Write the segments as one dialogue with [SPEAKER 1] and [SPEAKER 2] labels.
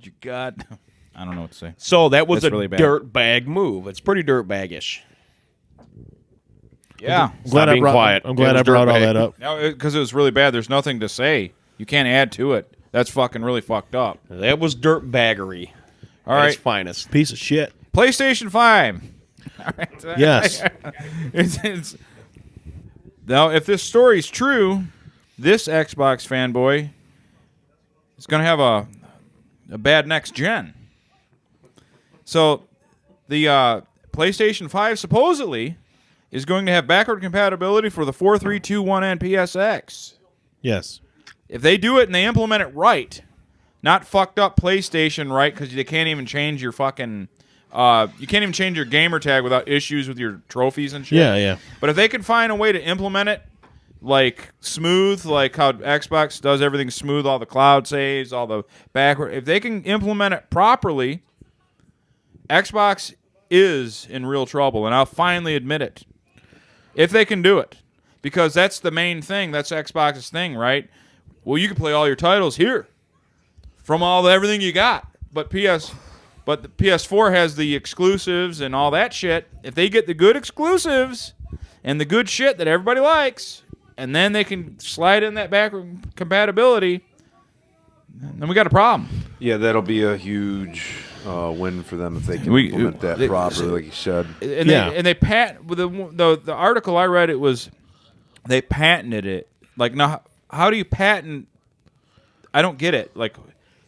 [SPEAKER 1] You got. I don't know what to say.
[SPEAKER 2] So that was
[SPEAKER 1] That's
[SPEAKER 2] a
[SPEAKER 1] really bad.
[SPEAKER 2] dirt bag move. It's pretty dirt baggish.
[SPEAKER 1] Yeah.
[SPEAKER 2] I'm glad I brought all that up.
[SPEAKER 1] No, because it was really bad. There's nothing to say. You can't add to it. That's fucking really fucked up.
[SPEAKER 2] That was dirt baggery.
[SPEAKER 1] All
[SPEAKER 2] at
[SPEAKER 1] right.
[SPEAKER 2] its finest.
[SPEAKER 3] Piece of shit.
[SPEAKER 1] PlayStation 5. All right.
[SPEAKER 3] Yes.
[SPEAKER 1] Now, if this story's true, this Xbox fanboy is going to have a bad next gen. So, the PlayStation 5 supposedly is going to have backward compatibility for the 4321N PSX.
[SPEAKER 3] Yes.
[SPEAKER 1] If they do it and they implement it right, not fucked up PlayStation right, because they can't even change your fucking... you can't even change your gamer tag without issues with your trophies and shit.
[SPEAKER 3] Yeah.
[SPEAKER 1] But if they can find a way to implement it like smooth, like how Xbox does everything smooth, all the cloud saves, all the backward... If they can implement it properly, Xbox is in real trouble, and I'll finally admit it. If they can do it. Because that's the main thing. That's Xbox's thing, right? Well, you can play all your titles here from everything you got. But the PS4 has the exclusives and all that shit. If they get the good exclusives and the good shit that everybody likes, and then they can slide in that backward compatibility, then we got a problem.
[SPEAKER 4] Yeah, that'll be a huge win for them if they can implement that properly, like you said.
[SPEAKER 1] And they patent the article I read. It was they patented it. Like, now, how do you patent? I don't get it. Like,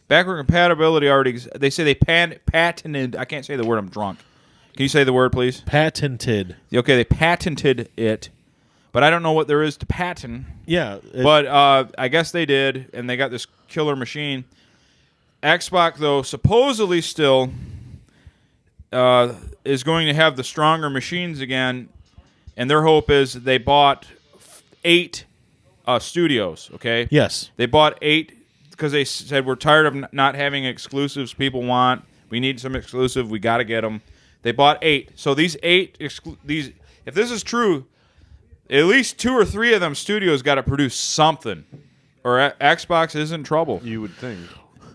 [SPEAKER 1] backward compatibility already. They say they patented. I can't say the word. I'm drunk. Can you say the word, please?
[SPEAKER 3] Patented.
[SPEAKER 1] Okay, they patented it, but I don't know what there is to patent.
[SPEAKER 3] Yeah.
[SPEAKER 1] But I guess they did, and they got this killer machine. Xbox, though, supposedly still is going to have the stronger machines again, and their hope is they bought 8 studios, okay?
[SPEAKER 3] Yes.
[SPEAKER 1] They bought 8 because they said, we're tired of not having exclusives people want. We need some exclusive. We got to get them. They bought 8. So these 8, if this is true, at least 2 or 3 of them studios got to produce something, or Xbox is in trouble.
[SPEAKER 4] You would think.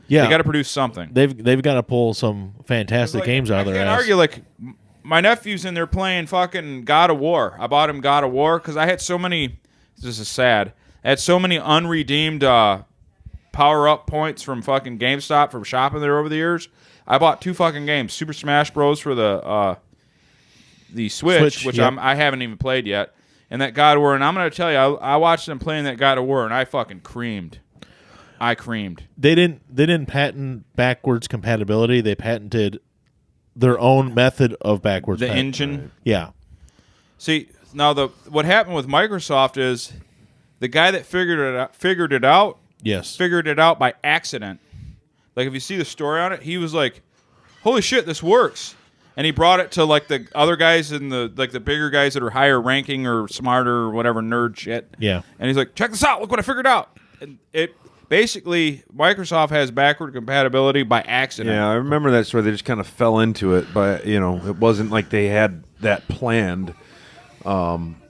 [SPEAKER 3] Yeah.
[SPEAKER 1] They got to produce something.
[SPEAKER 3] They've got to pull some fantastic games out of their ass.
[SPEAKER 1] I can't argue, like, my nephew's in there playing fucking God of War. I bought him God of War because I had so many, this is sad, I had so many unredeemed power-up points from fucking GameStop from shopping there over the years. I bought 2 fucking games, Super Smash Bros. For the Switch, which
[SPEAKER 3] yep.
[SPEAKER 1] I haven't even played yet, and that God of War. And I'm going to tell you, I watched them playing that God of War, and I fucking creamed. I creamed.
[SPEAKER 3] They didn't patent backwards compatibility. They patented their own method of backwards.
[SPEAKER 1] The engine.
[SPEAKER 3] Yeah.
[SPEAKER 1] See, now what happened with Microsoft is the guy that figured it out.
[SPEAKER 3] Yes.
[SPEAKER 1] Figured it out by accident. Like, if you see the story on it, he was like, "Holy shit, this works!" And he brought it to like the other guys in the bigger guys that are higher ranking or smarter or whatever nerd shit.
[SPEAKER 3] Yeah.
[SPEAKER 1] And he's like, "Check this out! Look what I figured out!" And it basically, Microsoft has backward compatibility by accident.
[SPEAKER 4] Yeah, I remember that story. They just kind of fell into it, but it wasn't like they had that planned.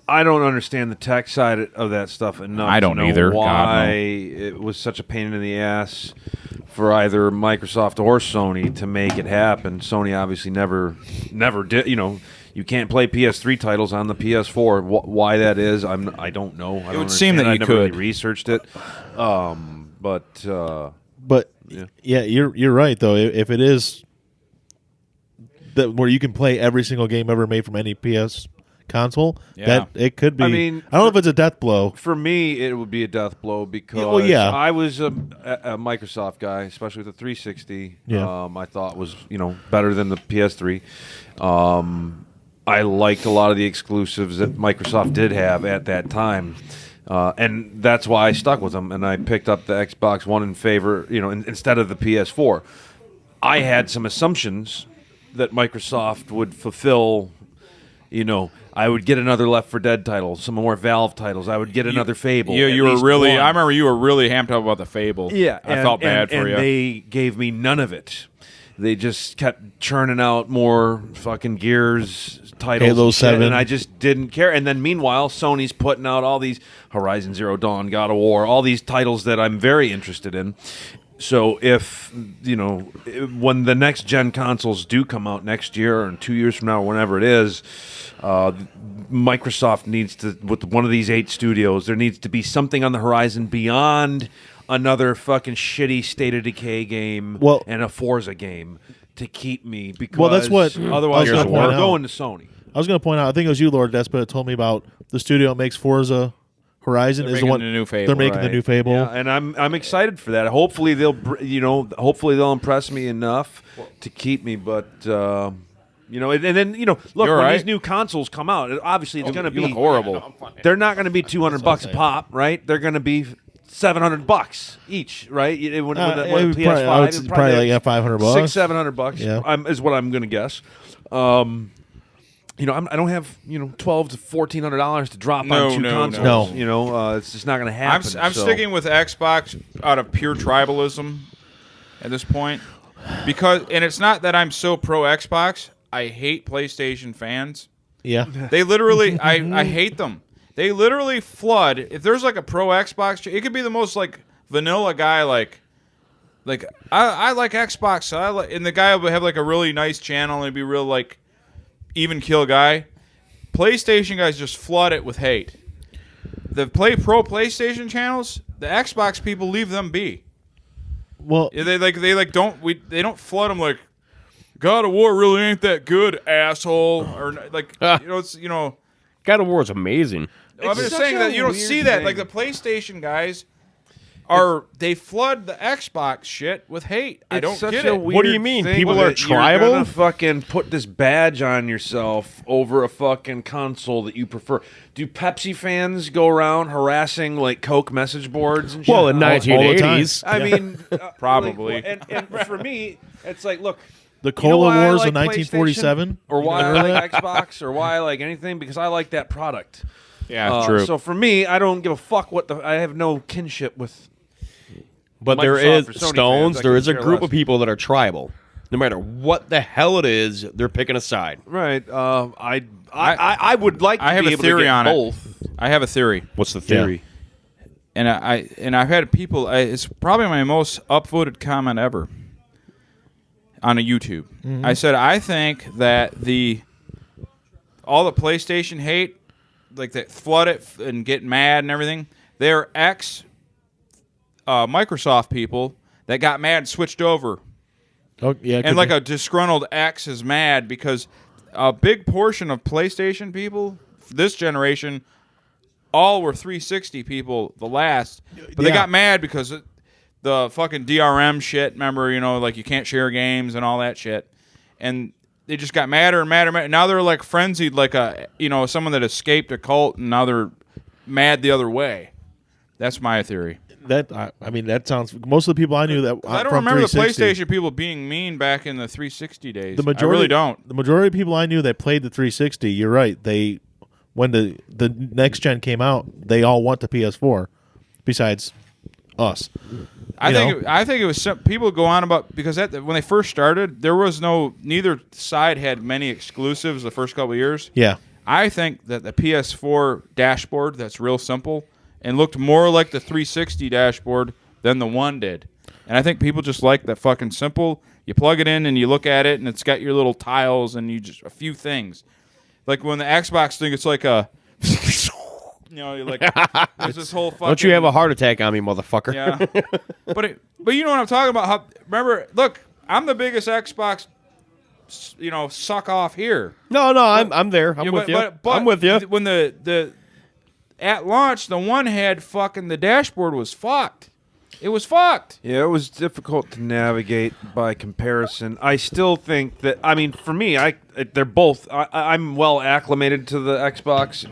[SPEAKER 4] I don't understand the tech side of that stuff enough.
[SPEAKER 1] I don't
[SPEAKER 4] to know
[SPEAKER 1] either.
[SPEAKER 4] Why it was such a pain in the ass for either Microsoft or Sony to make it happen. Sony obviously never did. You can't play PS3 titles on the PS4. Why that is, I don't know.
[SPEAKER 1] It would seem that you
[SPEAKER 4] never
[SPEAKER 1] could.
[SPEAKER 4] really researched it, but
[SPEAKER 3] yeah, you're right though. If it is that where you can play every single game ever made from any PS console, that it could be. I mean, I don't know if it's a death blow.
[SPEAKER 4] For me, it would be a death blow because I was a Microsoft guy, especially with the 360.
[SPEAKER 3] Yeah.
[SPEAKER 4] I thought was better than the PS3. I liked a lot of the exclusives that Microsoft did have at that time. And that's why I stuck with them, and I picked up the Xbox One in favor, instead of the PS4. I had some assumptions that Microsoft would fulfill. I would get another Left 4 Dead title, some more Valve titles. I would get another Fable.
[SPEAKER 1] You were really. I remember you were really amped up about the Fable.
[SPEAKER 4] Yeah,
[SPEAKER 1] I felt bad for you.
[SPEAKER 4] And they gave me none of it. They just kept churning out more fucking Gears titles,
[SPEAKER 3] Halo 7,
[SPEAKER 4] and I just didn't care. And then meanwhile, Sony's putting out all these Horizon Zero Dawn, God of War, all these titles that I'm very interested in. So if when the next gen consoles do come out next year or 2 years from now, or whenever it is, Microsoft needs to, with one of these 8 studios, there needs to be something on the horizon beyond another fucking shitty State of Decay game and a Forza game to keep me, because
[SPEAKER 3] that's what
[SPEAKER 4] otherwise we're going to Sony.
[SPEAKER 3] I was going to point out, I think it was you, Lord Despot, that told me about the studio that makes Forza Horizon
[SPEAKER 1] is
[SPEAKER 3] the one
[SPEAKER 1] the new Fable.
[SPEAKER 3] They're making the new Fable,
[SPEAKER 4] yeah, and I'm excited for that. Hopefully they'll impress me enough to keep me. But and then look, when these new consoles come out, obviously it's going to be
[SPEAKER 1] horrible.
[SPEAKER 4] They're not going to be $200 a pop, right? They're going to be $700 each, right? When PS5,
[SPEAKER 3] it's probably like $500,
[SPEAKER 4] $600-$700.
[SPEAKER 3] Yeah,
[SPEAKER 4] is what I'm going to guess. I don't have $1,200 to $1,400 to drop on two consoles.
[SPEAKER 3] No.
[SPEAKER 4] It's just not going to happen.
[SPEAKER 1] I'm sticking with Xbox out of pure tribalism at this point, and it's not that I'm so pro Xbox. I hate PlayStation fans.
[SPEAKER 3] Yeah,
[SPEAKER 1] they literally, I hate them. They literally flood. If there's like a pro Xbox, it could be the most like vanilla guy, like I like Xbox, so and the guy would have like a really nice channel and it'd be real like even kill guy. PlayStation guys just flood it with hate. The pro PlayStation channels, the Xbox people leave them be.
[SPEAKER 3] Well,
[SPEAKER 1] they don't flood them like God of War really ain't that good, asshole, or like it's
[SPEAKER 2] God of War is amazing.
[SPEAKER 1] I'm just saying that you don't see that. Like the PlayStation guys they flood the Xbox shit with hate. I don't get it.
[SPEAKER 2] What do you mean? People are tribal?
[SPEAKER 4] You're gonna fucking put this badge on yourself over a fucking console that you prefer. Do Pepsi fans go around harassing like Coke message boards and shit?
[SPEAKER 2] Well, in 1980s.
[SPEAKER 4] I mean,
[SPEAKER 1] probably.
[SPEAKER 4] And for me, it's like, look,
[SPEAKER 3] the Cola Wars of 1947,
[SPEAKER 4] or why I like Xbox, or why I like anything, because I like that product.
[SPEAKER 1] Yeah, true.
[SPEAKER 4] So for me, I don't give a fuck I have no kinship with.
[SPEAKER 2] But there is Stones. There is a group of people that are tribal. No matter what the hell it is, they're picking a side.
[SPEAKER 4] Right. I would like to
[SPEAKER 1] I have
[SPEAKER 4] be
[SPEAKER 1] a
[SPEAKER 4] able
[SPEAKER 1] theory
[SPEAKER 4] to get
[SPEAKER 1] on
[SPEAKER 4] both.
[SPEAKER 1] it. I have a theory.
[SPEAKER 2] What's the theory?
[SPEAKER 1] Yeah. And I've had people. It's probably my most upvoted comment ever on a YouTube. Mm-hmm. I said I think that all the PlayStation hate, like that flood it and get mad and everything, they're Microsoft people that got mad and switched over.
[SPEAKER 3] Oh, yeah,
[SPEAKER 1] and like a disgruntled X is mad because a big portion of PlayStation people this generation all were 360 people the last, but they got mad because the fucking DRM shit, remember, like you can't share games and all that shit. And they just got madder and madder and madder. Now they're like frenzied like someone that escaped a cult and now they're mad the other way. That's my theory.
[SPEAKER 3] That sounds. Most of the people I knew that
[SPEAKER 1] I don't remember the PlayStation people being mean back in the 360 days. I really don't.
[SPEAKER 3] The majority of people I knew that played the 360, you're right. When the next gen came out, they all went to PS4. Besides us,
[SPEAKER 1] I think it was people go on about because when they first started, there was neither side had many exclusives the first couple of years.
[SPEAKER 3] Yeah,
[SPEAKER 1] I think that the PS4 dashboard that's real simple and looked more like the 360 dashboard than the one did. And I think people just like that fucking simple. You plug it in and you look at it and it's got your little tiles and a few things. Like when the Xbox thing, it's like a, you're like, there's this whole fucking.
[SPEAKER 2] Don't you have a heart attack on me, motherfucker?
[SPEAKER 1] Yeah. But you know what I'm talking about. Remember, look, I'm the biggest Xbox, suck off here.
[SPEAKER 2] No, I'm there. I'm with you. I'm with you.
[SPEAKER 1] When at launch, the one had fucking the dashboard was fucked. It was fucked.
[SPEAKER 4] Yeah, it was difficult to navigate by comparison. I still think that, for me, they're both. I'm well acclimated to the Xbox,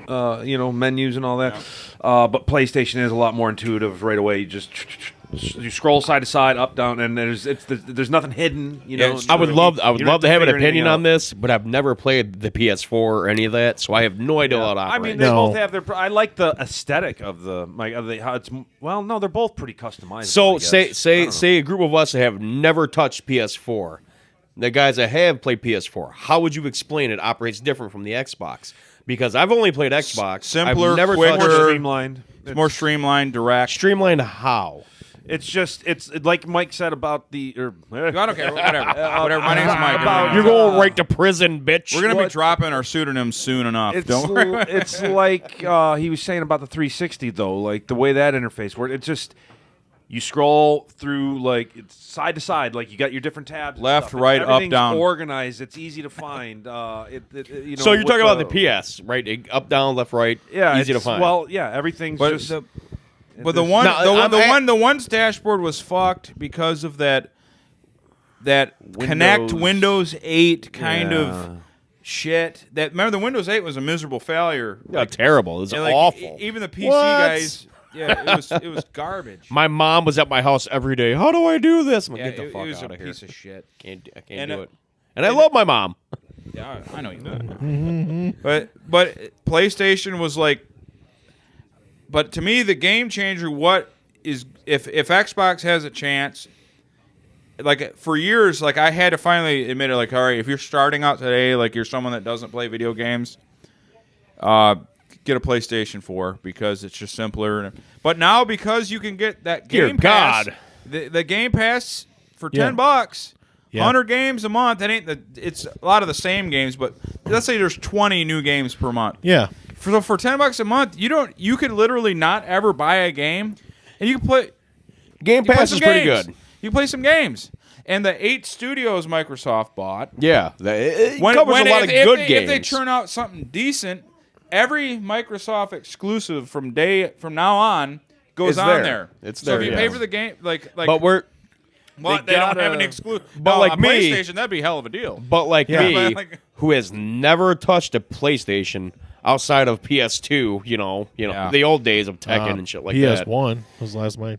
[SPEAKER 4] menus and all that. Yeah. But PlayStation is a lot more intuitive right away. You scroll side to side, up, down, and there's nothing hidden.
[SPEAKER 2] I would love to have an opinion on this, but I've never played the PS4 or any of that, so I have no idea how to operate.
[SPEAKER 4] They both have their. I like the aesthetic of how it's. Well, no, they're both pretty customized.
[SPEAKER 2] So say a group of us that have never touched PS4, the guys that have played PS4, how would you explain it operates different from the Xbox? Because I've only played Xbox,
[SPEAKER 1] simpler,
[SPEAKER 2] I've never
[SPEAKER 1] quicker,
[SPEAKER 2] touched
[SPEAKER 4] streamlined.
[SPEAKER 1] It's more streamlined, direct.
[SPEAKER 2] Streamlined how?
[SPEAKER 4] It's just like Mike said about the.
[SPEAKER 1] I don't care. Whatever. Whatever. My name's Mike.
[SPEAKER 2] You're going right to prison, bitch.
[SPEAKER 1] We're gonna be dropping our pseudonyms soon enough. Don't worry.
[SPEAKER 4] It's like he was saying about the 360 though, like the way that interface worked. It's just you scroll through like it's side to side, like you got your different tabs, and
[SPEAKER 1] Left,
[SPEAKER 4] stuff.
[SPEAKER 1] right, up,
[SPEAKER 4] Everything's
[SPEAKER 1] down.
[SPEAKER 4] Organized. It's easy to find. You know,
[SPEAKER 2] So you're
[SPEAKER 4] with
[SPEAKER 2] talking about the PS, right? Up, down, left, right.
[SPEAKER 4] Yeah,
[SPEAKER 2] easy to
[SPEAKER 4] it's-
[SPEAKER 2] find.
[SPEAKER 4] Well, yeah, everything's
[SPEAKER 1] But
[SPEAKER 4] just.
[SPEAKER 1] But the one's dashboard was fucked because of that Connect Windows 8 kind of shit. That remember the Windows 8 was a miserable failure.
[SPEAKER 2] yeah, terrible. It's
[SPEAKER 1] And, like,
[SPEAKER 2] awful.
[SPEAKER 1] Even the PC
[SPEAKER 2] What?
[SPEAKER 1] guys, yeah, it was garbage.
[SPEAKER 2] My mom was at my house every day. How do I do this? I'm like,
[SPEAKER 1] Yeah,
[SPEAKER 2] get the
[SPEAKER 1] it
[SPEAKER 2] fuck
[SPEAKER 1] was
[SPEAKER 2] out
[SPEAKER 1] a
[SPEAKER 2] of here.
[SPEAKER 1] piece of shit.
[SPEAKER 2] I can't
[SPEAKER 1] And,
[SPEAKER 2] do it. And I love my mom.
[SPEAKER 1] Yeah, I know you would. But PlayStation was like. But to me, the game changer. What is if Xbox has a chance? Like for years, like I had to finally admit it. Like, all right, if you're starting out today, like you're someone that doesn't play video games, get a PlayStation 4 because it's just simpler. But now because you can get that
[SPEAKER 2] Dear
[SPEAKER 1] Game Pass,
[SPEAKER 2] God.
[SPEAKER 1] the Game Pass for
[SPEAKER 3] Yeah.
[SPEAKER 1] $10.
[SPEAKER 3] Yeah.
[SPEAKER 1] 100 games a month. That ain't it's a lot of the same games, but let's say there's 20 new games per month.
[SPEAKER 3] Yeah.
[SPEAKER 1] For $10 a month, you could literally not ever buy a game, and you can play.
[SPEAKER 2] Game
[SPEAKER 1] you play
[SPEAKER 2] Pass
[SPEAKER 1] some
[SPEAKER 2] is pretty
[SPEAKER 1] games.
[SPEAKER 2] good.
[SPEAKER 1] You can play some games, and the 8 studios Microsoft bought.
[SPEAKER 2] Yeah, it covers a lot of good games.
[SPEAKER 1] If they turn out something decent, every Microsoft exclusive from now on goes
[SPEAKER 2] It's
[SPEAKER 1] on
[SPEAKER 2] there.
[SPEAKER 1] there.
[SPEAKER 2] It's
[SPEAKER 1] so if
[SPEAKER 2] there,
[SPEAKER 1] you
[SPEAKER 2] yeah.
[SPEAKER 1] pay for the game, like
[SPEAKER 2] but we're
[SPEAKER 1] well,
[SPEAKER 4] they
[SPEAKER 1] they don't have
[SPEAKER 4] gotta-
[SPEAKER 1] an exclusive.
[SPEAKER 2] but like
[SPEAKER 1] on
[SPEAKER 2] me-
[SPEAKER 1] PlayStation, that'd be a hell of a deal.
[SPEAKER 2] but like
[SPEAKER 3] Yeah.
[SPEAKER 2] me,
[SPEAKER 1] Like-
[SPEAKER 2] who has never touched a PlayStation outside of PS2. You know,
[SPEAKER 1] Yeah.
[SPEAKER 2] the old days of Tekken and shit like that.
[SPEAKER 3] PS1 was last night.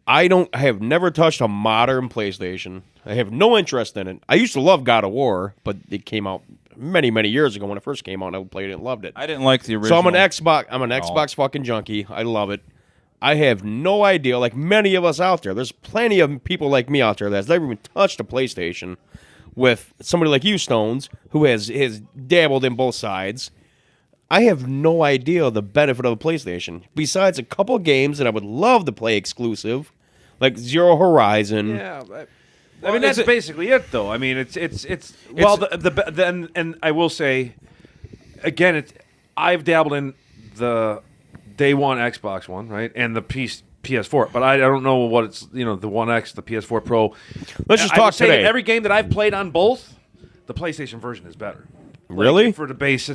[SPEAKER 2] I have never touched a modern PlayStation. I have no interest in it. I used to love God of War, but it came out many, many years ago when it first came out. I played it and loved it.
[SPEAKER 1] I didn't like the original.
[SPEAKER 2] So I'm an Xbox fucking junkie. I love it. I have no idea, like many of us out there, there's plenty of people like me out there that's never even touched a PlayStation with somebody like you, Stones, who has dabbled in both sides. I have no idea the benefit of a PlayStation. Besides a couple games that I would love to play exclusive, like Zero Horizon.
[SPEAKER 4] Yeah, I mean that's basically it, though. I mean, it's and I will say, again, I've dabbled in the day one Xbox One, right, and the PS4, but I don't know what it's the One X, the PS4 Pro.
[SPEAKER 2] Let's just
[SPEAKER 4] I
[SPEAKER 2] talk
[SPEAKER 4] would say
[SPEAKER 2] today.
[SPEAKER 4] that every game that I've played on both, the PlayStation version is better.
[SPEAKER 2] Really?
[SPEAKER 4] For the base,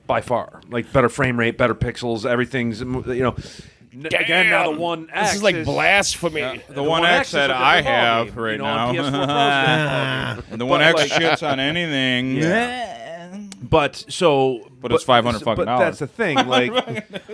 [SPEAKER 4] by far, like better frame rate, better pixels, everything's Again, now the One X.
[SPEAKER 2] This is like blasphemy.
[SPEAKER 1] The One X
[SPEAKER 4] is
[SPEAKER 1] that
[SPEAKER 4] a
[SPEAKER 1] I
[SPEAKER 4] different
[SPEAKER 1] have
[SPEAKER 4] ballgame,
[SPEAKER 1] right
[SPEAKER 4] on
[SPEAKER 1] now.
[SPEAKER 4] PS4 Pro's a different ballgame.
[SPEAKER 1] And the One X
[SPEAKER 4] like-
[SPEAKER 1] shits on anything.
[SPEAKER 4] But
[SPEAKER 1] it's $500 fucking
[SPEAKER 4] But that's the thing, like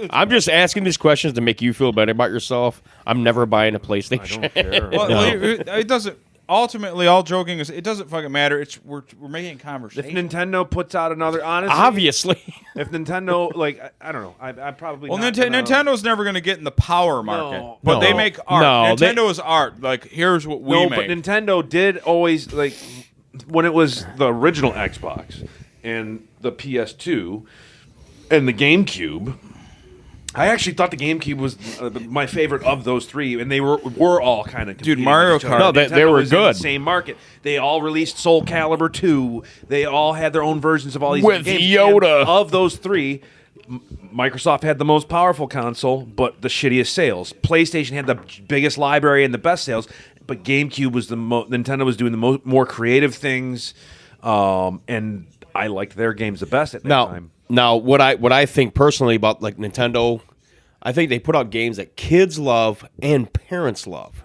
[SPEAKER 2] I'm just asking these questions to make you feel better about yourself. I'm never buying a PlayStation.
[SPEAKER 4] I don't care.
[SPEAKER 1] Well, it doesn't. Ultimately, all joking is, it doesn't fucking matter. It's we're making
[SPEAKER 4] If
[SPEAKER 1] conversation.
[SPEAKER 4] Nintendo puts out another, honestly,
[SPEAKER 2] Obviously.
[SPEAKER 4] if Nintendo, like, I don't know, I probably
[SPEAKER 1] Well,
[SPEAKER 4] not gonna-
[SPEAKER 1] Nintendo's never going to get in the power market,
[SPEAKER 4] No.
[SPEAKER 1] but they
[SPEAKER 2] No.
[SPEAKER 1] make art.
[SPEAKER 2] No,
[SPEAKER 1] Nintendo is art. Like, here's what we
[SPEAKER 4] No,
[SPEAKER 1] make.
[SPEAKER 4] but Nintendo did always like when it was the original Xbox and the PS2 and the GameCube. I actually thought the GameCube was my favorite of those three, and they were all kind of
[SPEAKER 1] Dude, Mario Kart.
[SPEAKER 2] No, they were
[SPEAKER 4] was in
[SPEAKER 2] good.
[SPEAKER 4] the same market. They all released Soul Calibur 2. They all had their own versions of all these
[SPEAKER 2] With
[SPEAKER 4] games.
[SPEAKER 2] Yoda.
[SPEAKER 4] And of those three, Microsoft had the most powerful console, but the shittiest sales. PlayStation had the biggest library and the best sales, but GameCube was Nintendo was doing the more creative things, and I liked their games the best at that time.
[SPEAKER 2] Now, what I think personally about like Nintendo, I think they put out games that kids love and parents love.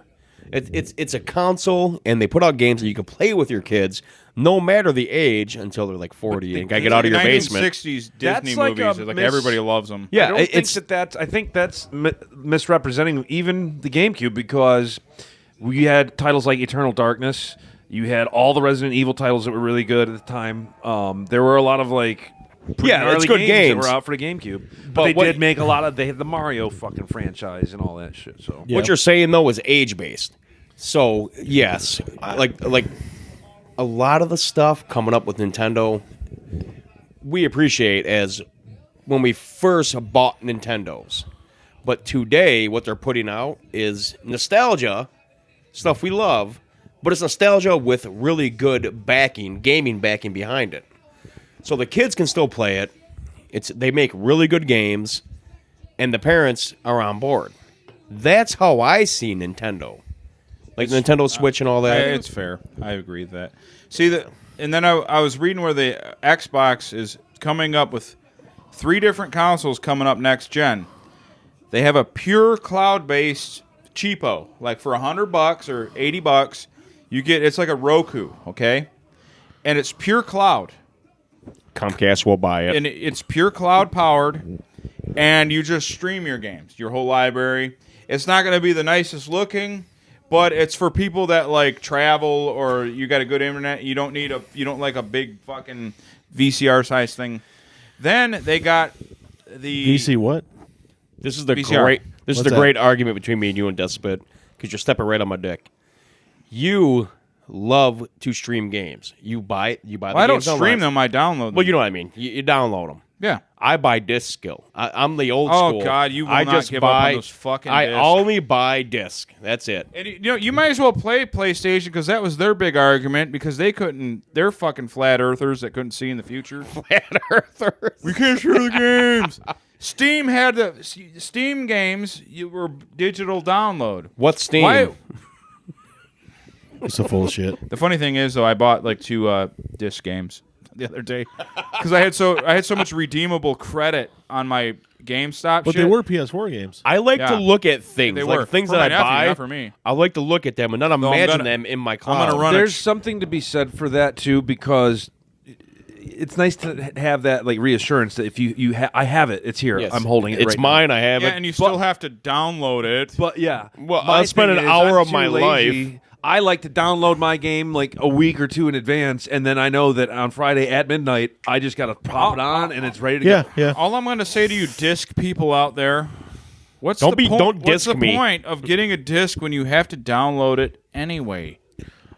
[SPEAKER 2] It's a console, and they put out games that you can play with your kids, no matter the age, until they're like 40 and gotta get out of your basement.
[SPEAKER 1] 1960s
[SPEAKER 4] That's
[SPEAKER 1] Disney
[SPEAKER 4] like
[SPEAKER 1] movies.
[SPEAKER 4] a
[SPEAKER 1] Like
[SPEAKER 4] mis-
[SPEAKER 1] everybody loves them.
[SPEAKER 2] Yeah,
[SPEAKER 4] I don't
[SPEAKER 2] it's
[SPEAKER 4] think I think that's misrepresenting even the GameCube, because we had titles like Eternal Darkness. You had all the Resident Evil titles that were really good at the time. There were a lot of like pretty
[SPEAKER 2] Yeah, it's
[SPEAKER 4] gnarly
[SPEAKER 2] good
[SPEAKER 4] that
[SPEAKER 2] games.
[SPEAKER 4] were out for the GameCube,
[SPEAKER 2] But
[SPEAKER 4] but they
[SPEAKER 2] what-
[SPEAKER 4] did make a lot of. They had the Mario fucking franchise and all that shit. So
[SPEAKER 2] What you're saying though is age based. So yes, like a lot of the stuff coming up with Nintendo, we appreciate as when we first bought Nintendos. But today, what they're putting out is nostalgia, stuff we love, but it's nostalgia with really good backing, gaming backing behind it. So the kids can still play it. They make really good games, and the parents are on board. That's how I see Nintendo. Like Nintendo Switch and all that.
[SPEAKER 1] It's fair. I agree with that. See, and then I was reading where the Xbox is coming up with 3 different consoles coming up next gen. They have a pure cloud-based cheapo, like for $100 or $80, you get it's like a Roku, okay, and it's pure cloud.
[SPEAKER 2] Comcast will buy it,
[SPEAKER 1] and it's pure cloud powered, and you just stream your games, your whole library. It's not going to be the nicest looking, but it's for people that like travel or you got a good internet. You don't like a big fucking VCR size thing. Then they got the
[SPEAKER 3] VC what?
[SPEAKER 2] This is the
[SPEAKER 1] VCR.
[SPEAKER 2] great argument between me and you and Despot, because you're stepping right on my dick. You love to stream games. You buy the
[SPEAKER 1] I don't
[SPEAKER 2] games
[SPEAKER 1] stream
[SPEAKER 2] online.
[SPEAKER 1] them. I download them.
[SPEAKER 2] Well, you know what I mean. You download them.
[SPEAKER 1] Yeah.
[SPEAKER 2] I buy disc still. I'm the old
[SPEAKER 1] Oh,
[SPEAKER 2] school.
[SPEAKER 1] God, you will
[SPEAKER 2] I
[SPEAKER 1] not
[SPEAKER 2] just
[SPEAKER 1] give up
[SPEAKER 2] buy,
[SPEAKER 1] on those fucking
[SPEAKER 2] I
[SPEAKER 1] discs.
[SPEAKER 2] only buy disc. That's it.
[SPEAKER 1] And you might as well play PlayStation because that was their big argument because they couldn't. They're fucking flat earthers that couldn't see in the future.
[SPEAKER 2] Flat earthers.
[SPEAKER 1] We can't share the games. Steam had the Steam games. You were digital download.
[SPEAKER 2] What's Steam?
[SPEAKER 1] Why?
[SPEAKER 3] It's so full of shit.
[SPEAKER 1] The funny thing is, though, I bought like 2 disc games the other day because I had so much redeemable credit on my GameStop.
[SPEAKER 3] But
[SPEAKER 1] shit.
[SPEAKER 3] they were PS4 games.
[SPEAKER 2] I like to
[SPEAKER 1] Yeah.
[SPEAKER 2] look at things,
[SPEAKER 1] They
[SPEAKER 2] like
[SPEAKER 1] were.
[SPEAKER 2] things
[SPEAKER 1] For
[SPEAKER 2] that
[SPEAKER 1] my
[SPEAKER 2] I
[SPEAKER 1] nephew,
[SPEAKER 2] buy.
[SPEAKER 1] not for me.
[SPEAKER 2] I like to look at them and not imagine them in my cloud.
[SPEAKER 1] gonna run
[SPEAKER 4] There's something to be said for that too, because it's nice to have that like reassurance that if I have it, it's here.
[SPEAKER 2] Yes.
[SPEAKER 4] I'm holding it.
[SPEAKER 2] It's
[SPEAKER 4] right
[SPEAKER 2] mine.
[SPEAKER 4] Now.
[SPEAKER 2] I have
[SPEAKER 1] Yeah,
[SPEAKER 2] it.
[SPEAKER 1] and you still have to download it.
[SPEAKER 4] But yeah,
[SPEAKER 2] Well,
[SPEAKER 4] my
[SPEAKER 2] I'll spend
[SPEAKER 4] thing
[SPEAKER 2] an
[SPEAKER 4] is,
[SPEAKER 2] hour
[SPEAKER 4] I'm
[SPEAKER 2] of my
[SPEAKER 4] too lazy.
[SPEAKER 2] life.
[SPEAKER 4] I like to download my game like a week or 2 in advance, and then I know that on Friday at midnight, I just got to pop it on, and it's ready to
[SPEAKER 3] Yeah,
[SPEAKER 4] go.
[SPEAKER 3] yeah.
[SPEAKER 1] All I'm going to say to you, disc people out there, what's
[SPEAKER 2] Don't
[SPEAKER 1] the
[SPEAKER 2] be-
[SPEAKER 1] point?
[SPEAKER 2] don't
[SPEAKER 1] What's
[SPEAKER 2] disc
[SPEAKER 1] the
[SPEAKER 2] me.
[SPEAKER 1] point of getting a disc when you have to download it anyway?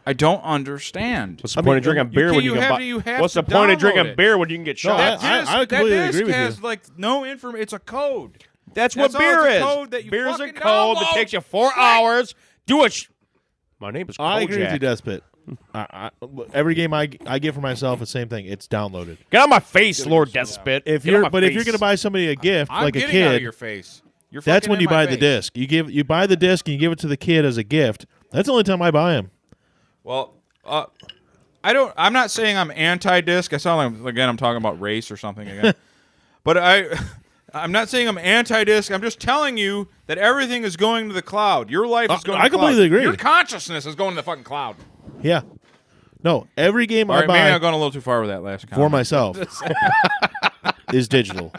[SPEAKER 1] I don't understand.
[SPEAKER 2] What's the point of drinking beer when you can buy? What's the point of drinking beer when you can get shot?
[SPEAKER 3] I completely
[SPEAKER 1] that disc
[SPEAKER 3] agree with you.
[SPEAKER 1] has like no information. It's a code.
[SPEAKER 2] That's what
[SPEAKER 1] all.
[SPEAKER 2] beer
[SPEAKER 1] It's a
[SPEAKER 2] is.
[SPEAKER 1] code that you
[SPEAKER 2] Beer's a
[SPEAKER 1] fucking
[SPEAKER 2] code that
[SPEAKER 1] download.
[SPEAKER 2] takes you 4 hours. Do it. My name is Kojak.
[SPEAKER 3] I agree with you, Despot. Every game I get for myself, the same thing. It's downloaded.
[SPEAKER 2] Get out of my face, Lord Despot.
[SPEAKER 3] If
[SPEAKER 2] Get out
[SPEAKER 3] you're,
[SPEAKER 2] my
[SPEAKER 3] but if
[SPEAKER 2] face.
[SPEAKER 3] you're going to buy somebody a gift,
[SPEAKER 1] I'm
[SPEAKER 3] like a
[SPEAKER 1] getting out of
[SPEAKER 3] kid,
[SPEAKER 1] your face. You're
[SPEAKER 3] that's
[SPEAKER 1] fucking
[SPEAKER 3] when
[SPEAKER 1] in
[SPEAKER 3] you
[SPEAKER 1] my
[SPEAKER 3] buy the
[SPEAKER 1] face.
[SPEAKER 3] disc. You buy the disc and you give it to the kid as a gift. That's the only time I buy them.
[SPEAKER 1] Well, I'm not saying I'm anti-disc. I sound like again I'm talking about race or something again. But I'm not saying I'm anti-disc. I'm just telling you that everything is going to the cloud. Your life is going to
[SPEAKER 3] I
[SPEAKER 1] the cloud.
[SPEAKER 3] completely agree.
[SPEAKER 1] Your consciousness is going to the fucking cloud.
[SPEAKER 3] Yeah. No, every game
[SPEAKER 1] All
[SPEAKER 3] I
[SPEAKER 1] right, maybe
[SPEAKER 3] buy
[SPEAKER 1] I've gone a little too far with that last comment.
[SPEAKER 3] for myself is digital.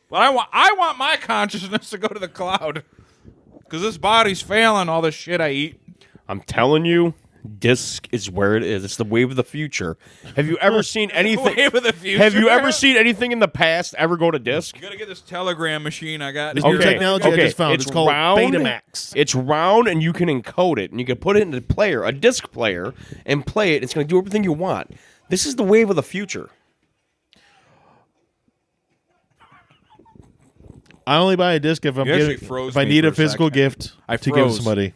[SPEAKER 1] But I want my consciousness to go to the cloud because this body's failing all the shit I eat.
[SPEAKER 2] I'm telling you, disc is where it is. It's the wave of the future. Have you ever seen anything?
[SPEAKER 1] Wave of the future.
[SPEAKER 2] Have you ever seen anything in the past ever go to disc?
[SPEAKER 1] You gotta get this telegram machine I got.
[SPEAKER 3] This
[SPEAKER 1] here.
[SPEAKER 3] new technology I just found. It's called
[SPEAKER 2] round,
[SPEAKER 3] Betamax.
[SPEAKER 2] It's round, and you can encode it, and you can put it in a disc player, and play it. It's going to do everything you want. This is the wave of the future.
[SPEAKER 3] I only buy a disc if I'm
[SPEAKER 1] You actually
[SPEAKER 3] getting,
[SPEAKER 1] froze
[SPEAKER 3] if I
[SPEAKER 1] me
[SPEAKER 3] need
[SPEAKER 1] for
[SPEAKER 3] a
[SPEAKER 1] a
[SPEAKER 3] physical
[SPEAKER 1] second.
[SPEAKER 3] gift
[SPEAKER 1] I
[SPEAKER 3] to give
[SPEAKER 1] froze.
[SPEAKER 3] somebody.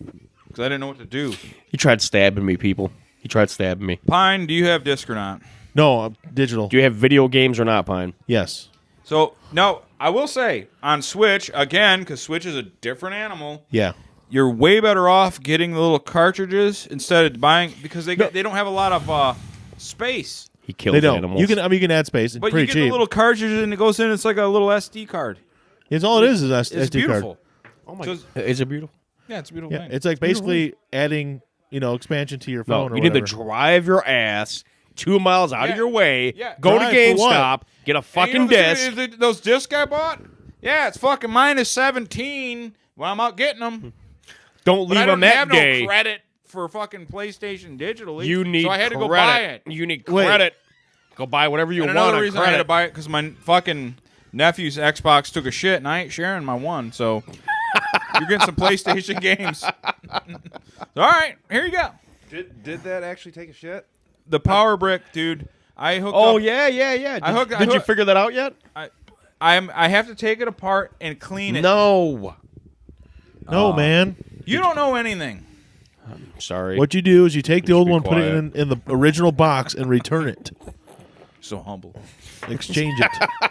[SPEAKER 1] Because I didn't know what to do.
[SPEAKER 2] He tried stabbing me, people. He tried stabbing me.
[SPEAKER 1] Pine, do you have disc or not?
[SPEAKER 3] No, digital.
[SPEAKER 2] Do you have video games or not, Pine?
[SPEAKER 3] Yes.
[SPEAKER 1] So, no, I will say, on Switch, again, because Switch is a different animal,
[SPEAKER 3] Yeah.
[SPEAKER 1] you're way better off getting the little cartridges instead of buying, because they don't have a lot of space.
[SPEAKER 2] He kills
[SPEAKER 3] They don't.
[SPEAKER 2] animals.
[SPEAKER 3] You can add space. It's
[SPEAKER 1] But you
[SPEAKER 3] pretty
[SPEAKER 1] get
[SPEAKER 3] cheap.
[SPEAKER 1] the little cartridges and it goes in, it's like a little SD card.
[SPEAKER 3] It's all it is SD
[SPEAKER 1] It's beautiful.
[SPEAKER 3] card.
[SPEAKER 2] Oh my!
[SPEAKER 1] So
[SPEAKER 2] Is it beautiful?
[SPEAKER 1] yeah, it's a beautiful
[SPEAKER 3] Yeah,
[SPEAKER 1] thing.
[SPEAKER 3] it's like basically adding, expansion to your
[SPEAKER 2] No,
[SPEAKER 3] phone. or
[SPEAKER 2] you need to
[SPEAKER 3] whatever.
[SPEAKER 2] drive your ass 2 miles out
[SPEAKER 1] Yeah,
[SPEAKER 2] of your way.
[SPEAKER 1] yeah.
[SPEAKER 2] Go to
[SPEAKER 3] Drive for what?
[SPEAKER 2] GameStop, get a
[SPEAKER 1] And
[SPEAKER 2] fucking
[SPEAKER 1] you know
[SPEAKER 2] disc.
[SPEAKER 1] those discs I bought? Yeah, it's fucking minus 17 when I'm out getting them.
[SPEAKER 2] Don't
[SPEAKER 1] But I
[SPEAKER 2] leave
[SPEAKER 1] don't
[SPEAKER 2] on that
[SPEAKER 1] have
[SPEAKER 2] day.
[SPEAKER 1] no credit for fucking PlayStation digitally.
[SPEAKER 2] You need
[SPEAKER 1] so I had
[SPEAKER 2] credit.
[SPEAKER 1] to go buy it.
[SPEAKER 2] You need
[SPEAKER 3] Wait.
[SPEAKER 2] credit. Go buy whatever you
[SPEAKER 1] And
[SPEAKER 2] want
[SPEAKER 1] another
[SPEAKER 2] on
[SPEAKER 1] reason I
[SPEAKER 2] credit.
[SPEAKER 1] had to buy it because my fucking nephew's Xbox took a shit and I ain't sharing my one. So you're getting some PlayStation games. All right, here you go.
[SPEAKER 4] Did that actually take a shit?
[SPEAKER 1] The Power Brick, dude. I hooked
[SPEAKER 2] Oh
[SPEAKER 1] up.
[SPEAKER 2] yeah.
[SPEAKER 1] I hooked-
[SPEAKER 2] Did you figure that out yet?
[SPEAKER 1] I have to take it apart and clean it.
[SPEAKER 2] No.
[SPEAKER 3] No, man.
[SPEAKER 1] You don't know anything.
[SPEAKER 2] Sorry.
[SPEAKER 3] What you do is you take the old
[SPEAKER 2] be
[SPEAKER 3] one, put it
[SPEAKER 2] quiet.
[SPEAKER 3] in the original box, and return it.
[SPEAKER 1] So humble.
[SPEAKER 3] Exchange it.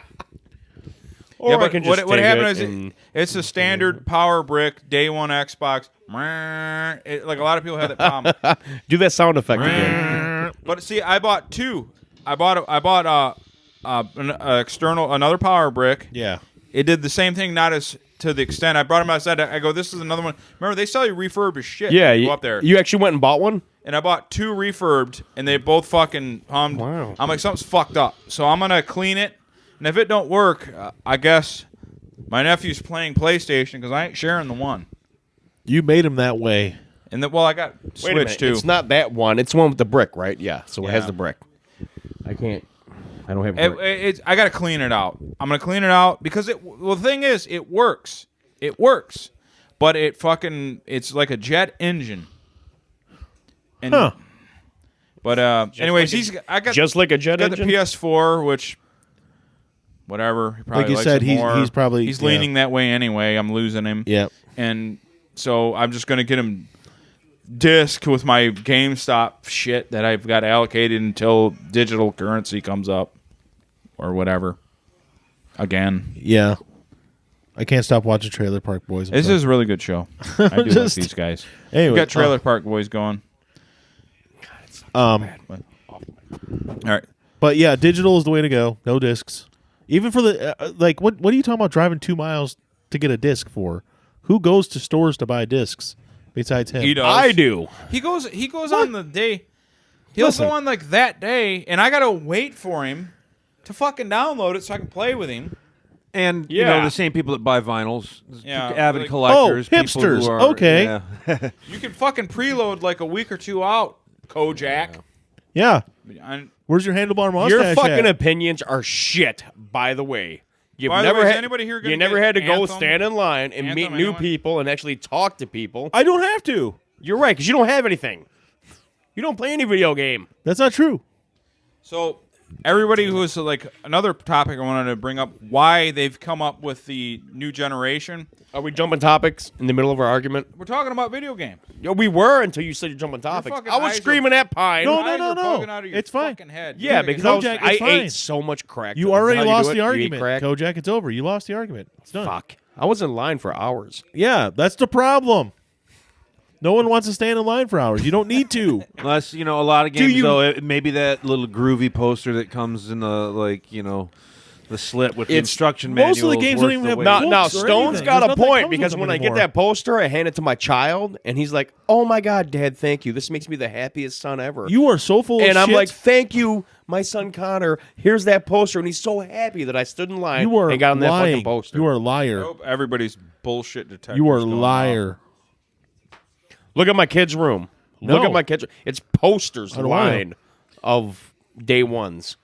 [SPEAKER 2] Or
[SPEAKER 1] Yeah,
[SPEAKER 2] I
[SPEAKER 1] but
[SPEAKER 2] can just
[SPEAKER 1] what
[SPEAKER 2] take
[SPEAKER 1] happened
[SPEAKER 2] it
[SPEAKER 1] is
[SPEAKER 2] and-
[SPEAKER 1] it's a standard power brick day one Xbox. Like a lot of people have that problem.
[SPEAKER 2] do that sound effect again.
[SPEAKER 1] But see, I bought two. I bought an external another power brick.
[SPEAKER 3] Yeah.
[SPEAKER 1] It did the same thing, not as to the extent. I brought them outside. I go, this is another one. Remember, they sell you refurbished shit.
[SPEAKER 2] Yeah,
[SPEAKER 1] You
[SPEAKER 2] you,
[SPEAKER 1] go up there.
[SPEAKER 2] you actually went and bought one?
[SPEAKER 1] And I bought two refurbed, and they both fucking hummed.
[SPEAKER 2] Wow.
[SPEAKER 1] I'm like, something's fucked up. So I'm going to clean it. And if it don't work, I guess my nephew's playing PlayStation because I ain't sharing the one.
[SPEAKER 3] You made him that way.
[SPEAKER 1] And then, well, I got
[SPEAKER 2] Wait a
[SPEAKER 1] Switch,
[SPEAKER 2] minute.
[SPEAKER 1] too.
[SPEAKER 2] It's not that one. It's the one with the brick, right? Yeah. So it has
[SPEAKER 1] Yeah.
[SPEAKER 2] the brick. I don't have a brick.
[SPEAKER 1] I got to clean it out. I'm going to clean it out because the thing is, it works. It works. But it's like a jet engine. And,
[SPEAKER 3] Huh.
[SPEAKER 1] But anyways, I got
[SPEAKER 2] just like a jet
[SPEAKER 1] got
[SPEAKER 2] engine?
[SPEAKER 1] the PS4, which whatever. He probably
[SPEAKER 3] Like you
[SPEAKER 1] likes
[SPEAKER 3] said,
[SPEAKER 1] it more.
[SPEAKER 3] he's probably-
[SPEAKER 1] he's
[SPEAKER 3] yeah.
[SPEAKER 1] leaning that way anyway. I'm losing him.
[SPEAKER 3] Yeah.
[SPEAKER 1] And so I'm just gonna get him disc with my GameStop shit that I've got allocated until digital currency comes up or whatever. Again,
[SPEAKER 3] Yeah. I can't stop watching Trailer Park Boys.
[SPEAKER 1] this is a really good show. I do like
[SPEAKER 3] Just-
[SPEAKER 1] these guys.
[SPEAKER 3] Anyway,
[SPEAKER 1] We got Trailer Park Boys going. All right.
[SPEAKER 3] But yeah, digital is the way to go. No discs. Even for the like, what are you talking about driving 2 miles to get a disc for? Who goes to stores to buy discs besides him?
[SPEAKER 1] He does.
[SPEAKER 2] I do.
[SPEAKER 1] He goes on the day. He'll
[SPEAKER 3] Listen.
[SPEAKER 1] go on like that day, and I gotta wait for him to fucking download it so I can play with him.
[SPEAKER 4] And you
[SPEAKER 2] Yeah.
[SPEAKER 4] know the same people that buy vinyls,
[SPEAKER 1] Yeah,
[SPEAKER 4] avid
[SPEAKER 1] like-
[SPEAKER 4] collectors,
[SPEAKER 3] Oh,
[SPEAKER 4] people who
[SPEAKER 3] hipsters.
[SPEAKER 4] are
[SPEAKER 3] Okay.
[SPEAKER 4] yeah.
[SPEAKER 1] You can fucking preload like a week or two out, Kojak.
[SPEAKER 3] Yeah.
[SPEAKER 1] I-
[SPEAKER 3] Where's your handlebar mustache?
[SPEAKER 2] Your fucking
[SPEAKER 3] at?
[SPEAKER 2] opinions are shit, by the way. You've
[SPEAKER 1] By the
[SPEAKER 2] never
[SPEAKER 1] way, is
[SPEAKER 2] had,
[SPEAKER 1] anybody here gonna
[SPEAKER 2] you never
[SPEAKER 1] get
[SPEAKER 2] had to go
[SPEAKER 1] Anthem?
[SPEAKER 2] stand in line and meet
[SPEAKER 1] Anthem,
[SPEAKER 2] new
[SPEAKER 1] anyone?
[SPEAKER 2] people and actually talk to people.
[SPEAKER 3] I don't have to.
[SPEAKER 2] You're right, because you don't have anything. You don't play any video game.
[SPEAKER 3] That's not true.
[SPEAKER 1] So everybody who is like another topic I wanted to bring up, why they've come up with the new generation.
[SPEAKER 2] Are we jumping topics in the middle of our argument?
[SPEAKER 1] We're talking about video games.
[SPEAKER 2] Yo, we were until you said you're jumping topics.
[SPEAKER 1] fucking
[SPEAKER 2] I was
[SPEAKER 1] eyes
[SPEAKER 2] screaming at Pine.
[SPEAKER 3] No,
[SPEAKER 1] Eyes are
[SPEAKER 3] no.
[SPEAKER 1] bugging out of your
[SPEAKER 3] It's fine.
[SPEAKER 1] fucking head.
[SPEAKER 2] Yeah,
[SPEAKER 1] You're
[SPEAKER 2] because
[SPEAKER 1] like,
[SPEAKER 3] Kojak, it's
[SPEAKER 2] I
[SPEAKER 3] fine.
[SPEAKER 2] ate so much crack.
[SPEAKER 3] You
[SPEAKER 2] That's
[SPEAKER 3] already
[SPEAKER 2] how
[SPEAKER 3] lost
[SPEAKER 2] do
[SPEAKER 3] the
[SPEAKER 2] it? You eat
[SPEAKER 3] argument,
[SPEAKER 2] crack?
[SPEAKER 3] Kojak. It's over. You lost the argument. It's done.
[SPEAKER 2] Fuck. I was in line for hours.
[SPEAKER 3] Yeah, that's the problem. No one wants to stand in line for hours. You don't need to.
[SPEAKER 4] Unless a lot of games
[SPEAKER 2] you-
[SPEAKER 4] though, maybe that little groovy poster that comes in the the slit with the
[SPEAKER 2] It's-
[SPEAKER 4] instruction
[SPEAKER 3] most of
[SPEAKER 4] manual.
[SPEAKER 3] the
[SPEAKER 4] is
[SPEAKER 3] games don't
[SPEAKER 4] worth
[SPEAKER 3] even
[SPEAKER 4] the
[SPEAKER 3] have
[SPEAKER 4] wait.
[SPEAKER 2] Now,
[SPEAKER 3] books or
[SPEAKER 2] Stone's
[SPEAKER 3] anything.
[SPEAKER 2] got
[SPEAKER 3] There's
[SPEAKER 2] a
[SPEAKER 3] nothing
[SPEAKER 2] point
[SPEAKER 3] comes with
[SPEAKER 2] because
[SPEAKER 3] them
[SPEAKER 2] when I get
[SPEAKER 3] anymore.
[SPEAKER 2] that poster, I hand it to my child, and he's like, "Oh my God, Dad, thank you. This makes me the happiest son ever."
[SPEAKER 3] You are so full of
[SPEAKER 2] and I'm
[SPEAKER 3] shit.
[SPEAKER 2] like, "Thank you, my son Connor. Here's that poster," and he's so happy that I stood in line
[SPEAKER 3] you are
[SPEAKER 2] and got him that
[SPEAKER 3] lying.
[SPEAKER 2] fucking poster.
[SPEAKER 3] You are a liar.
[SPEAKER 1] Nope, everybody's bullshit detector.
[SPEAKER 3] You are a liar.
[SPEAKER 2] Look at my kid's room. Look
[SPEAKER 3] No.
[SPEAKER 2] at my kid's. It's posters
[SPEAKER 3] I don't want
[SPEAKER 2] line of day ones.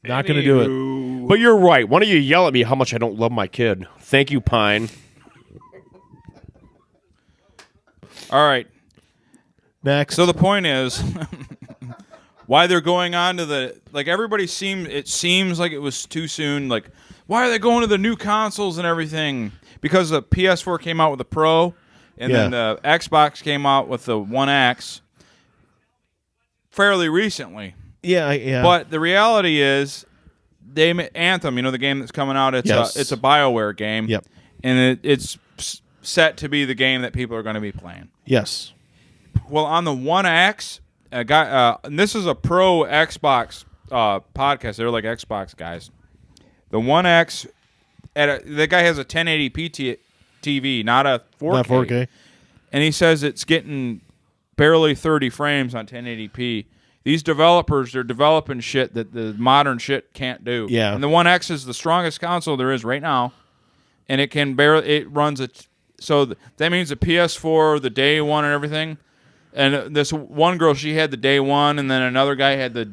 [SPEAKER 3] Not going to do it.
[SPEAKER 2] But you're right. Why don't you yell at me how much I don't love my kid? Thank you, Pine.
[SPEAKER 1] All right.
[SPEAKER 3] Next.
[SPEAKER 1] So the point is, why they're going on to the everybody seems like it was too soon. Like, why are they going to the new consoles and everything? Because the PS4 came out with the Pro, and then the Xbox came out with the One X fairly recently.
[SPEAKER 3] yeah.
[SPEAKER 1] But the reality is, Anthem, the game that's coming out, it's
[SPEAKER 3] Yes.
[SPEAKER 1] a BioWare game.
[SPEAKER 3] Yep.
[SPEAKER 1] And it's set to be the game that people are going to be playing.
[SPEAKER 3] Yes.
[SPEAKER 1] Well, on the One X, a guy, and this is a pro Xbox podcast. They're like Xbox guys. The One X, the guy has a 1080p TV, not a 4K.
[SPEAKER 3] Not 4K.
[SPEAKER 1] And he says it's getting barely 30 frames on 1080p. These developers are developing shit that the modern shit can't do.
[SPEAKER 3] Yeah.
[SPEAKER 1] And the One X is the strongest console there is right now, and it runs it. So that means the PS4, the day one, and everything. And this one girl, she had the day one, and then another guy had the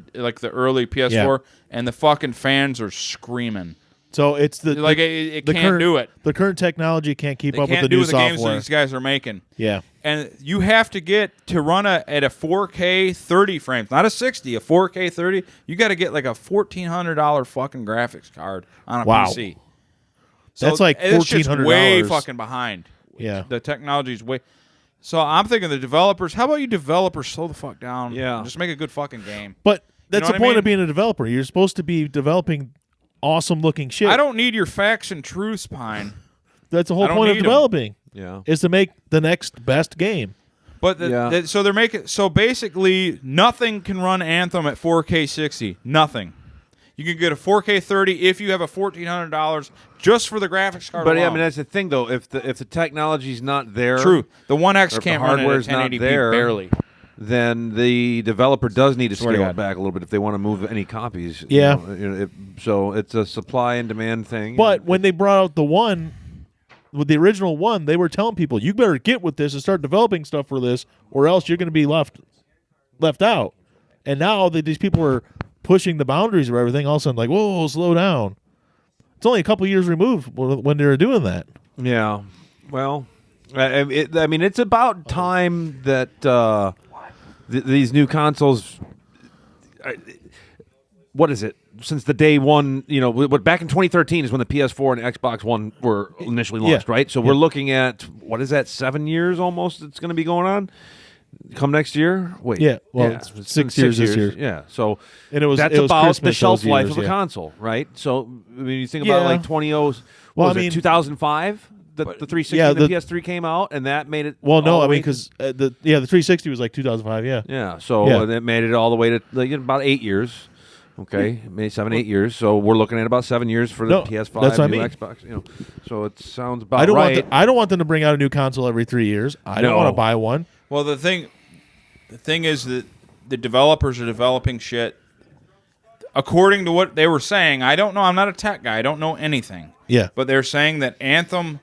[SPEAKER 1] early PS4, and the fucking fans are screaming.
[SPEAKER 3] So it's the
[SPEAKER 1] It
[SPEAKER 3] the
[SPEAKER 1] can't
[SPEAKER 3] current,
[SPEAKER 1] do it.
[SPEAKER 3] The current technology can't keep
[SPEAKER 1] They
[SPEAKER 3] up
[SPEAKER 1] can't
[SPEAKER 3] with the
[SPEAKER 1] do
[SPEAKER 3] new
[SPEAKER 1] the games that
[SPEAKER 3] software.
[SPEAKER 1] these guys are making.
[SPEAKER 3] Yeah.
[SPEAKER 1] And you have to get to run at a 4K 30 frames, not a 60, a 4K 30. You got to get like a $1,400 fucking graphics card on a
[SPEAKER 3] Wow.
[SPEAKER 1] PC. So
[SPEAKER 3] That's like
[SPEAKER 1] it's just
[SPEAKER 3] $1,400.
[SPEAKER 1] way fucking behind.
[SPEAKER 3] Yeah.
[SPEAKER 1] The technology's way. So I'm thinking the developers. How about you developers slow the fuck down?
[SPEAKER 4] Yeah.
[SPEAKER 1] Just make a good fucking game.
[SPEAKER 3] But that's
[SPEAKER 1] know
[SPEAKER 3] the
[SPEAKER 1] what I
[SPEAKER 3] point
[SPEAKER 1] mean?
[SPEAKER 3] of being a developer. You're supposed to be developing awesome looking shit.
[SPEAKER 1] I don't need your facts and truths, Pine.
[SPEAKER 3] That's the
[SPEAKER 1] I
[SPEAKER 3] whole
[SPEAKER 1] don't
[SPEAKER 3] point of
[SPEAKER 1] need 'em.
[SPEAKER 3] developing.
[SPEAKER 4] Yeah.
[SPEAKER 3] Is to make the next best game.
[SPEAKER 1] But
[SPEAKER 4] Yeah.
[SPEAKER 1] so they're making so basically nothing can run Anthem at 4K 60. Nothing. You can get a 4K 30 if you have a $1,400 just for the graphics card.
[SPEAKER 4] But yeah, I
[SPEAKER 1] alone.
[SPEAKER 4] mean that's the thing though. If the technology's not there,
[SPEAKER 1] True. The One X
[SPEAKER 4] or if the
[SPEAKER 1] can't run it at
[SPEAKER 4] hardware's not
[SPEAKER 1] 1080p
[SPEAKER 4] there,
[SPEAKER 1] barely.
[SPEAKER 4] then the developer does need to
[SPEAKER 1] Swear to
[SPEAKER 4] scale
[SPEAKER 1] God.
[SPEAKER 4] it back a little bit if they want to move any copies.
[SPEAKER 3] Yeah.
[SPEAKER 4] So it's a supply and demand thing.
[SPEAKER 3] But when they brought out the one, with the original one, they were telling people, you better get with this and start developing stuff for this, or else you're going to be left out. And now that these people are pushing the boundaries of everything, all of a sudden, like, whoa, slow down. It's only a couple years removed when they were doing that.
[SPEAKER 4] yeah, well, I mean it's about time that these new consoles. What is it? Since the day one, back in 2013 is when the PS4 and Xbox One were initially launched, right? So we're looking at, what is that, 7 years almost it's going to be going on? Come next year? Wait.
[SPEAKER 3] Yeah, well, it's 6 years this year.
[SPEAKER 4] Yeah, so
[SPEAKER 3] And it was
[SPEAKER 4] that's
[SPEAKER 3] it was
[SPEAKER 4] about
[SPEAKER 3] Christmas
[SPEAKER 4] the shelf
[SPEAKER 3] those
[SPEAKER 4] life
[SPEAKER 3] years,
[SPEAKER 4] of a
[SPEAKER 3] yeah.
[SPEAKER 4] console, right? So, I mean, you think
[SPEAKER 3] Yeah.
[SPEAKER 4] about like 20 2005? The 360
[SPEAKER 3] yeah,
[SPEAKER 4] and the
[SPEAKER 3] the-
[SPEAKER 4] PS3 came out, and that made it
[SPEAKER 3] Well, no,
[SPEAKER 4] all
[SPEAKER 3] I
[SPEAKER 4] the way
[SPEAKER 3] mean, because the 360 was like 2005, yeah.
[SPEAKER 4] yeah, so
[SPEAKER 3] Yeah.
[SPEAKER 4] that made it all the way to like about 8 years. Okay, maybe 7, 8 years. So we're looking at about 7 years for the
[SPEAKER 3] No,
[SPEAKER 4] PS5,
[SPEAKER 3] that's what I
[SPEAKER 4] new
[SPEAKER 3] mean.
[SPEAKER 4] Xbox. So it sounds about
[SPEAKER 3] I don't
[SPEAKER 4] right.
[SPEAKER 3] I don't want them to bring out a new console every 3 years. I don't
[SPEAKER 4] No.
[SPEAKER 3] want to buy one.
[SPEAKER 1] Well, the thing is that the developers are developing shit according to what they were saying. I don't know. I'm not a tech guy. I don't know anything.
[SPEAKER 3] Yeah.
[SPEAKER 1] But they're saying that Anthem,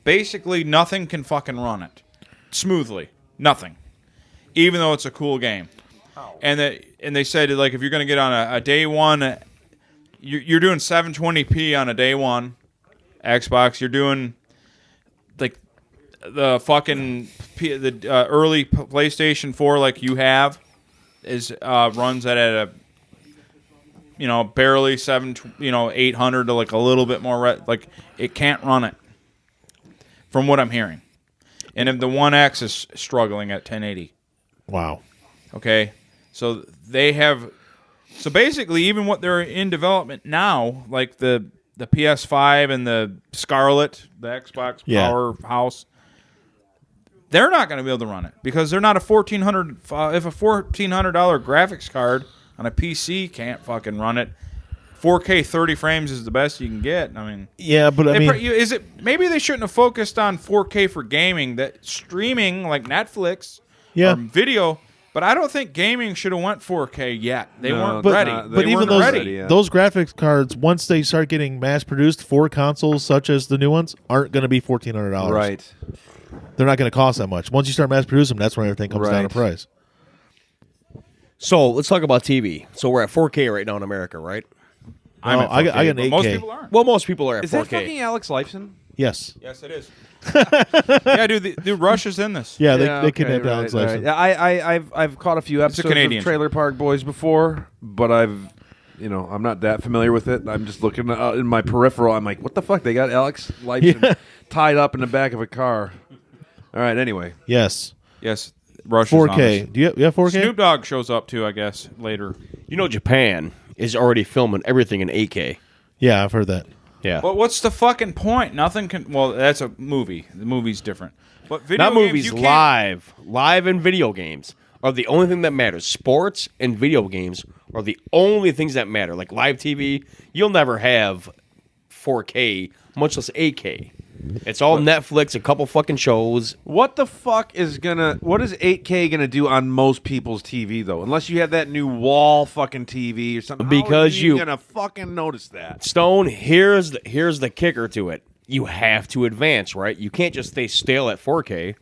[SPEAKER 1] basically nothing can fucking run it smoothly. Nothing. Even though it's a cool game. And they said, like, if you're going to get on a day one, you're doing 720p on a day one Xbox. You're doing, like, the fucking early PlayStation 4 like you have runs that at a barely 800 to like a little bit more like it can't run it from what I'm hearing. And if the One X is struggling at 1080.
[SPEAKER 3] Wow.
[SPEAKER 1] Okay. So they have so basically even what they're in development now, like the PS5 and the Scarlet, the Xbox Powerhouse, they're not going to be able to run it because they're not a $1,400. If a $1,400 graphics card on a PC can't fucking run it, 4K 30 frames is the best you can get. I mean,
[SPEAKER 3] Yeah, but I mean,
[SPEAKER 1] is it maybe they shouldn't have focused on 4K for gaming? That streaming like Netflix,
[SPEAKER 3] Yeah.
[SPEAKER 1] or video. But I don't think gaming should have went 4K yet. They
[SPEAKER 4] No,
[SPEAKER 1] weren't
[SPEAKER 4] but-
[SPEAKER 1] ready.
[SPEAKER 4] But
[SPEAKER 3] but
[SPEAKER 1] They
[SPEAKER 3] even
[SPEAKER 1] weren't
[SPEAKER 3] those
[SPEAKER 1] ready.
[SPEAKER 4] yeah.
[SPEAKER 3] those graphics cards, once they start getting mass produced for consoles such as the new ones, aren't going to be $1,400.
[SPEAKER 4] right.
[SPEAKER 3] They're not going to cost that much. Once you start mass producing them, that's when everything comes down in
[SPEAKER 4] Right.
[SPEAKER 3] price.
[SPEAKER 2] So let's talk about TV. So we're at 4K right now in America, right?
[SPEAKER 1] I'm
[SPEAKER 3] Well,
[SPEAKER 1] at
[SPEAKER 3] I got
[SPEAKER 1] 4K,
[SPEAKER 3] an
[SPEAKER 1] but most
[SPEAKER 3] 8K.
[SPEAKER 1] people aren't.
[SPEAKER 2] Well, most people are at
[SPEAKER 4] Is
[SPEAKER 2] 4K.
[SPEAKER 4] that fucking Alex Lifeson?
[SPEAKER 3] Yes.
[SPEAKER 1] Yes, it is. Yeah, dude. The Rush is in this.
[SPEAKER 3] Yeah, they
[SPEAKER 4] okay,
[SPEAKER 3] kidnapped
[SPEAKER 4] right,
[SPEAKER 3] Alex
[SPEAKER 4] right.
[SPEAKER 3] Lifeson.
[SPEAKER 4] Yeah, I've caught a few episodes
[SPEAKER 1] Canadian
[SPEAKER 4] of Trailer Park Boys before, but I'm not that familiar with it. I'm just looking in my peripheral. I'm like, what the fuck? They got Alex Lifeson tied up in the back of a car. All right. Anyway,
[SPEAKER 3] Yes.
[SPEAKER 1] Yes, Rush is on
[SPEAKER 3] 4K.
[SPEAKER 1] this.
[SPEAKER 3] Do you have 4K?
[SPEAKER 1] Snoop Dogg shows up too, I guess, later.
[SPEAKER 2] You know, Japan is already filming everything in 8K.
[SPEAKER 3] Yeah, I've heard that.
[SPEAKER 2] Yeah.
[SPEAKER 1] But what's the fucking point? Nothing can. Well, that's a movie. The movie's different. But video
[SPEAKER 2] Not
[SPEAKER 1] games,
[SPEAKER 2] movies,
[SPEAKER 1] you can't-
[SPEAKER 2] live and video games are the only thing that matters. Sports and video games are the only things that matter. Like live TV, you'll never have 4K, much less 8K. It's all Netflix, a couple fucking shows.
[SPEAKER 4] what is 8K gonna do on most people's TV though? Unless you have that new wall fucking TV or something. How are
[SPEAKER 2] Because
[SPEAKER 4] you
[SPEAKER 2] you-
[SPEAKER 4] gonna fucking notice that?
[SPEAKER 2] Stone, here's the kicker to it. You have to advance, right? You can't just stay stale at 4K.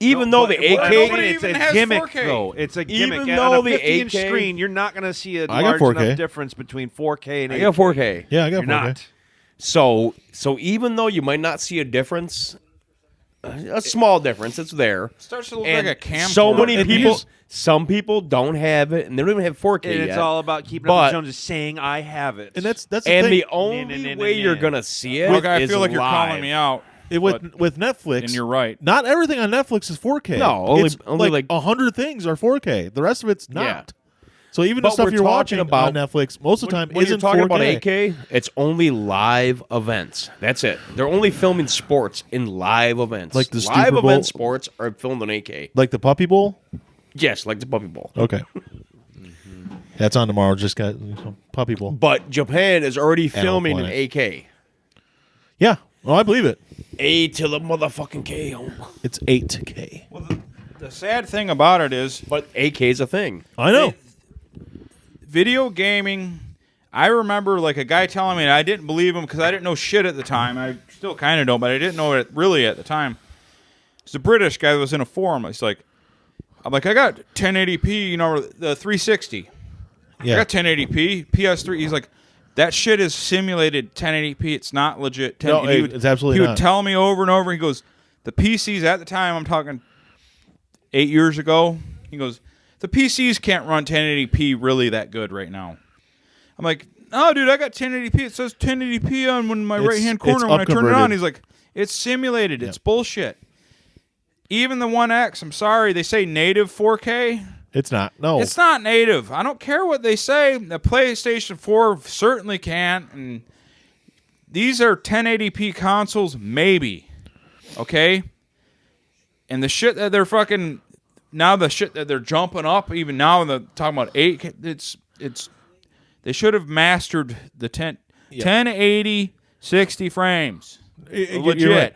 [SPEAKER 2] Even though the
[SPEAKER 1] nobody
[SPEAKER 2] 8K,
[SPEAKER 4] it's
[SPEAKER 1] even
[SPEAKER 4] a
[SPEAKER 1] has
[SPEAKER 4] gimmick
[SPEAKER 1] 4K.
[SPEAKER 4] though. It's a gimmick.
[SPEAKER 2] Even
[SPEAKER 4] On
[SPEAKER 2] though
[SPEAKER 4] a
[SPEAKER 2] the
[SPEAKER 4] 50-inch
[SPEAKER 2] 8K
[SPEAKER 4] screen, you're not gonna see a
[SPEAKER 3] I got
[SPEAKER 4] large
[SPEAKER 3] 4K.
[SPEAKER 4] enough difference between 4K and 8K.
[SPEAKER 2] I got 4K.
[SPEAKER 3] Yeah, I got
[SPEAKER 4] You're
[SPEAKER 3] 4K.
[SPEAKER 4] not.
[SPEAKER 2] So even though you might not see a difference, a small difference, it's there.
[SPEAKER 1] Starts to look
[SPEAKER 2] And
[SPEAKER 1] like a camcorder.
[SPEAKER 2] so many
[SPEAKER 3] And
[SPEAKER 2] people,
[SPEAKER 3] here's-
[SPEAKER 2] Some people don't have it, and they don't even have 4K
[SPEAKER 4] And it's
[SPEAKER 2] yet.
[SPEAKER 4] all about keeping
[SPEAKER 2] But-
[SPEAKER 4] up with Jones is saying I have it.
[SPEAKER 3] And that's the
[SPEAKER 2] And
[SPEAKER 3] thing.
[SPEAKER 2] the only way you're gonna see it
[SPEAKER 1] Okay, I
[SPEAKER 2] is
[SPEAKER 1] feel like you're calling
[SPEAKER 2] live.
[SPEAKER 1] me out,
[SPEAKER 3] with Netflix,
[SPEAKER 1] and you're right.
[SPEAKER 3] not everything on Netflix is 4K.
[SPEAKER 2] No, only-
[SPEAKER 3] It's
[SPEAKER 2] only
[SPEAKER 3] like 100 things are 4K. The rest of it's not.
[SPEAKER 2] Yeah.
[SPEAKER 3] So even
[SPEAKER 2] But
[SPEAKER 3] the stuff
[SPEAKER 2] we're
[SPEAKER 3] you're
[SPEAKER 2] watching
[SPEAKER 3] watching
[SPEAKER 2] about-
[SPEAKER 3] on Netflix most of the time
[SPEAKER 2] When you're
[SPEAKER 3] isn't
[SPEAKER 2] talking
[SPEAKER 3] 4K.
[SPEAKER 2] about 8K, it's only live events. That's it. They're only filming sports in live events.
[SPEAKER 3] Like the
[SPEAKER 2] live
[SPEAKER 3] Super Bowl-
[SPEAKER 2] event sports are filmed in 8K.
[SPEAKER 3] Like the Puppy Bowl.
[SPEAKER 2] Yes, like the Puppy Bowl.
[SPEAKER 3] Okay. That's on tomorrow. Just got Puppy Bowl.
[SPEAKER 2] But Japan is already filming in
[SPEAKER 3] Planet.
[SPEAKER 2] 8K.
[SPEAKER 3] Yeah. Well, I believe it.
[SPEAKER 2] A to the motherfucking K.
[SPEAKER 3] It's 8K.
[SPEAKER 1] Well, the sad thing about it is,
[SPEAKER 2] But 8K is a thing.
[SPEAKER 3] I know.
[SPEAKER 1] video gaming. I remember like a guy telling me, and I didn't believe him because I didn't know shit at the time. I still kind of don't, but I didn't know it really at the time. It's a British guy that was in a forum. It's like, I'm like, I got 1080p, the 360.
[SPEAKER 3] Yeah.
[SPEAKER 1] I got 1080p, PS3. He's like, that shit is simulated 1080p. It's not legit.
[SPEAKER 3] No, it's absolutely
[SPEAKER 1] He
[SPEAKER 3] not.
[SPEAKER 1] would tell me over and over. He goes, the PCs at the time, I'm talking 8 years ago. He goes, the PCs can't run 1080p really that good right now. I'm like, oh, dude, I got 1080p. It says 1080p on my right-hand corner when I turn it on.
[SPEAKER 3] up-converted.
[SPEAKER 1] He's like, it's simulated. It's bullshit. Even the One X, I'm sorry, they say native 4K.
[SPEAKER 3] It's not. No.
[SPEAKER 1] It's not native. I don't care what they say. The PlayStation 4 certainly can't. And these are 1080p consoles, maybe. Okay? And the shit that they're fucking... Now the shit that they're jumping up, even now they're talking about 8K, it's they should have mastered the 1080, 60 frames. Legit.
[SPEAKER 3] You're right.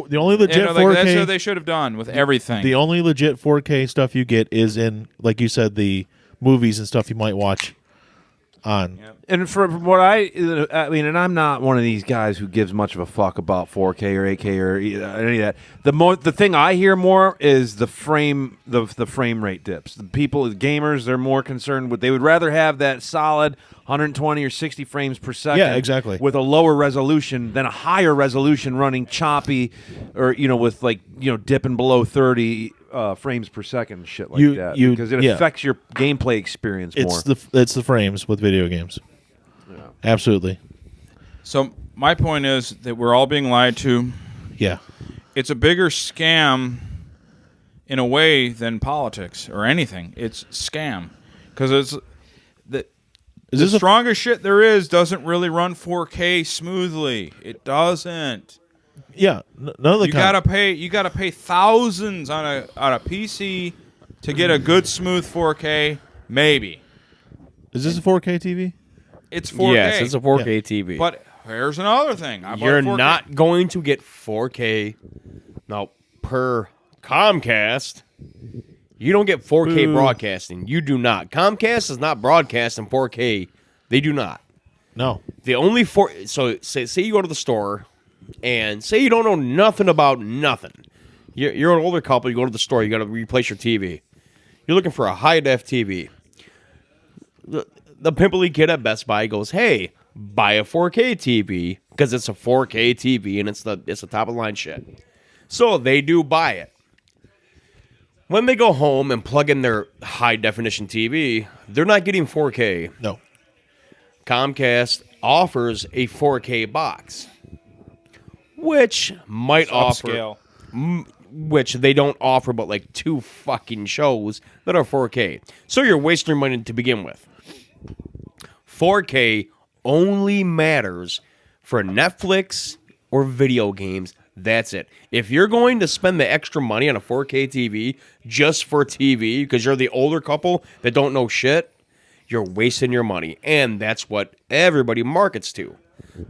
[SPEAKER 3] The only legit 4K.
[SPEAKER 1] That's what they should have done with everything.
[SPEAKER 3] The only legit 4K stuff you get is in, like you said, the movies and stuff you might watch on.
[SPEAKER 4] And from what I mean, and I'm not one of these guys who gives much of a fuck about 4K or 8K or any of that. The thing I hear more is the frame rate dips. The gamers, they're more concerned with. They would rather have that solid 120 or 60 frames per second.
[SPEAKER 3] Yeah, exactly.
[SPEAKER 4] With a lower resolution than a higher resolution running choppy, or with dipping below 30. Frames per second, and shit like that, because it affects your gameplay experience more.
[SPEAKER 3] It's the frames with video games. Yeah. Absolutely.
[SPEAKER 1] So my point is that we're all being lied to.
[SPEAKER 3] Yeah.
[SPEAKER 1] It's a bigger scam in a way than politics or anything. It's scam because it's the strongest shit there is doesn't really run 4K smoothly. It doesn't.
[SPEAKER 3] Yeah, none of the
[SPEAKER 1] You gotta pay thousands on a PC to get a good smooth 4K. Maybe
[SPEAKER 3] Is this a 4K TV?
[SPEAKER 1] it's 4K.
[SPEAKER 2] Yes, it's a 4K TV.
[SPEAKER 1] But here's another thing. I bought
[SPEAKER 2] You're
[SPEAKER 1] a 4K.
[SPEAKER 2] not going to get 4K. Now, per Comcast, you don't get 4K broadcasting. You do not. Comcast is not broadcasting 4K. They do not.
[SPEAKER 3] No.
[SPEAKER 2] The only so say you go to the store and say you don't know nothing about nothing. You're an older couple. You go to the store. You got to replace your TV. You're looking for a high def TV. The pimply kid at Best Buy goes, "Hey, buy a 4K TV because it's a 4K TV and it's the top of the line shit." So they do buy it. When they go home and plug in their high definition TV, they're not getting 4K.
[SPEAKER 3] No.
[SPEAKER 2] Comcast offers a 4K box, which might offer, which they don't offer, but like 2 fucking shows that are 4K. So you're wasting your money to begin with. 4K only matters for Netflix or video games. That's it. If you're going to spend the extra money on a 4K TV just for TV because you're the older couple that don't know shit, you're wasting your money. And that's what everybody markets to.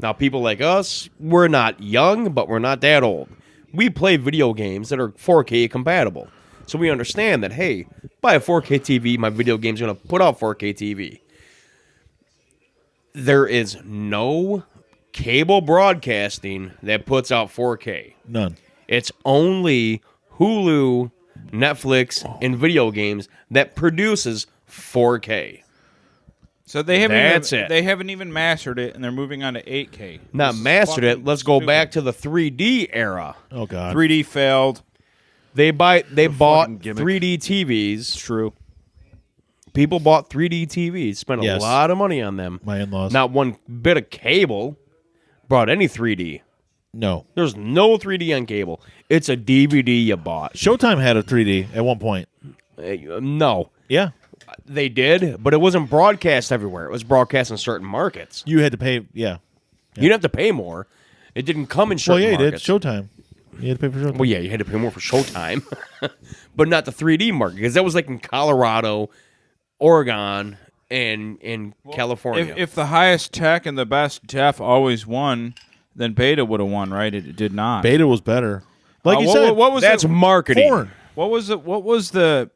[SPEAKER 2] Now, people like us, we're not young, but we're not that old. We play video games that are 4K compatible. So we understand that, hey, buy a 4K TV, my video game's going to put out 4K TV. There is no cable broadcasting that puts out 4K.
[SPEAKER 3] None.
[SPEAKER 2] It's only Hulu, Netflix, and video games that produces 4K.
[SPEAKER 1] So they haven't.
[SPEAKER 2] That's
[SPEAKER 1] even,
[SPEAKER 2] it.
[SPEAKER 1] They haven't even mastered it, and they're moving on to 8K.
[SPEAKER 2] Not
[SPEAKER 1] This is
[SPEAKER 2] mastered it.
[SPEAKER 1] fucking
[SPEAKER 2] Let's go
[SPEAKER 1] stupid.
[SPEAKER 2] back to the 3D era.
[SPEAKER 3] Oh God.
[SPEAKER 1] 3D failed.
[SPEAKER 2] They bought
[SPEAKER 4] fucking gimmick.
[SPEAKER 2] 3D TVs.
[SPEAKER 1] It's true.
[SPEAKER 2] People bought 3D TVs, spent a lot of money on them.
[SPEAKER 3] My in-laws.
[SPEAKER 2] Not one bit of cable brought any 3D.
[SPEAKER 3] No.
[SPEAKER 2] There's no 3D on cable. It's a DVD you bought.
[SPEAKER 3] Showtime had a 3D at one point.
[SPEAKER 2] No.
[SPEAKER 3] Yeah.
[SPEAKER 2] They did, but it wasn't broadcast everywhere. It was broadcast in certain markets.
[SPEAKER 3] You had to pay, yeah.
[SPEAKER 2] You didn't have to pay more. It didn't come in certain
[SPEAKER 3] Well, yeah,
[SPEAKER 2] markets.
[SPEAKER 3] you did. Showtime. You had to pay for Showtime.
[SPEAKER 2] Well, yeah, you had to pay more for Showtime, but not the 3D market, because that was like in Colorado, Oregon, and in California.
[SPEAKER 1] If the highest tech and the best def always won, then Beta would have won, right? It did not.
[SPEAKER 3] Beta was better. Like you
[SPEAKER 1] what,
[SPEAKER 3] said,
[SPEAKER 1] what was
[SPEAKER 2] That's
[SPEAKER 1] it?
[SPEAKER 2] marketing.
[SPEAKER 3] porn.
[SPEAKER 1] What was it? What was the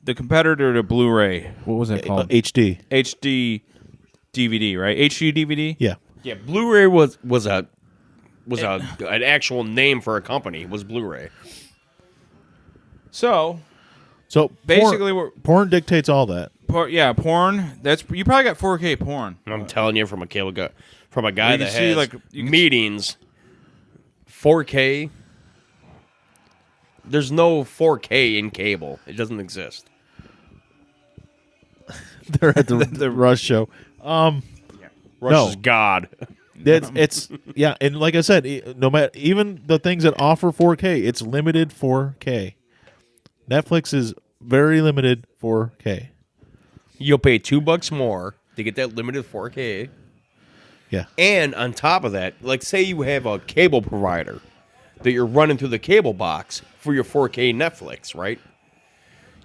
[SPEAKER 1] competitor to Bluray? What was it called?
[SPEAKER 3] HD.
[SPEAKER 1] HD DVD, right? HD DVD.
[SPEAKER 3] Yeah.
[SPEAKER 2] Yeah, Blu-ray was an actual name for a company. Was Blu-ray.
[SPEAKER 1] So
[SPEAKER 3] So
[SPEAKER 1] basically,
[SPEAKER 3] porn dictates all that.
[SPEAKER 1] porn. That's you probably got 4K porn.
[SPEAKER 2] I'm telling you, from a cable guy, from a guy
[SPEAKER 1] You
[SPEAKER 2] that
[SPEAKER 1] can see,
[SPEAKER 2] has
[SPEAKER 1] like, you can
[SPEAKER 2] meetings, 4K. There's no 4K in cable. It doesn't exist.
[SPEAKER 3] They're at the Rush show.
[SPEAKER 2] Rush
[SPEAKER 3] No.
[SPEAKER 2] is God.
[SPEAKER 3] It's yeah, and like I said, no matter even the things that offer 4K, it's limited 4K. Netflix is very limited 4K.
[SPEAKER 2] You'll pay $2 more to get that limited 4K.
[SPEAKER 3] Yeah.
[SPEAKER 2] And on top of that, like say you have a cable provider that you're running through the cable box for your 4K Netflix, right?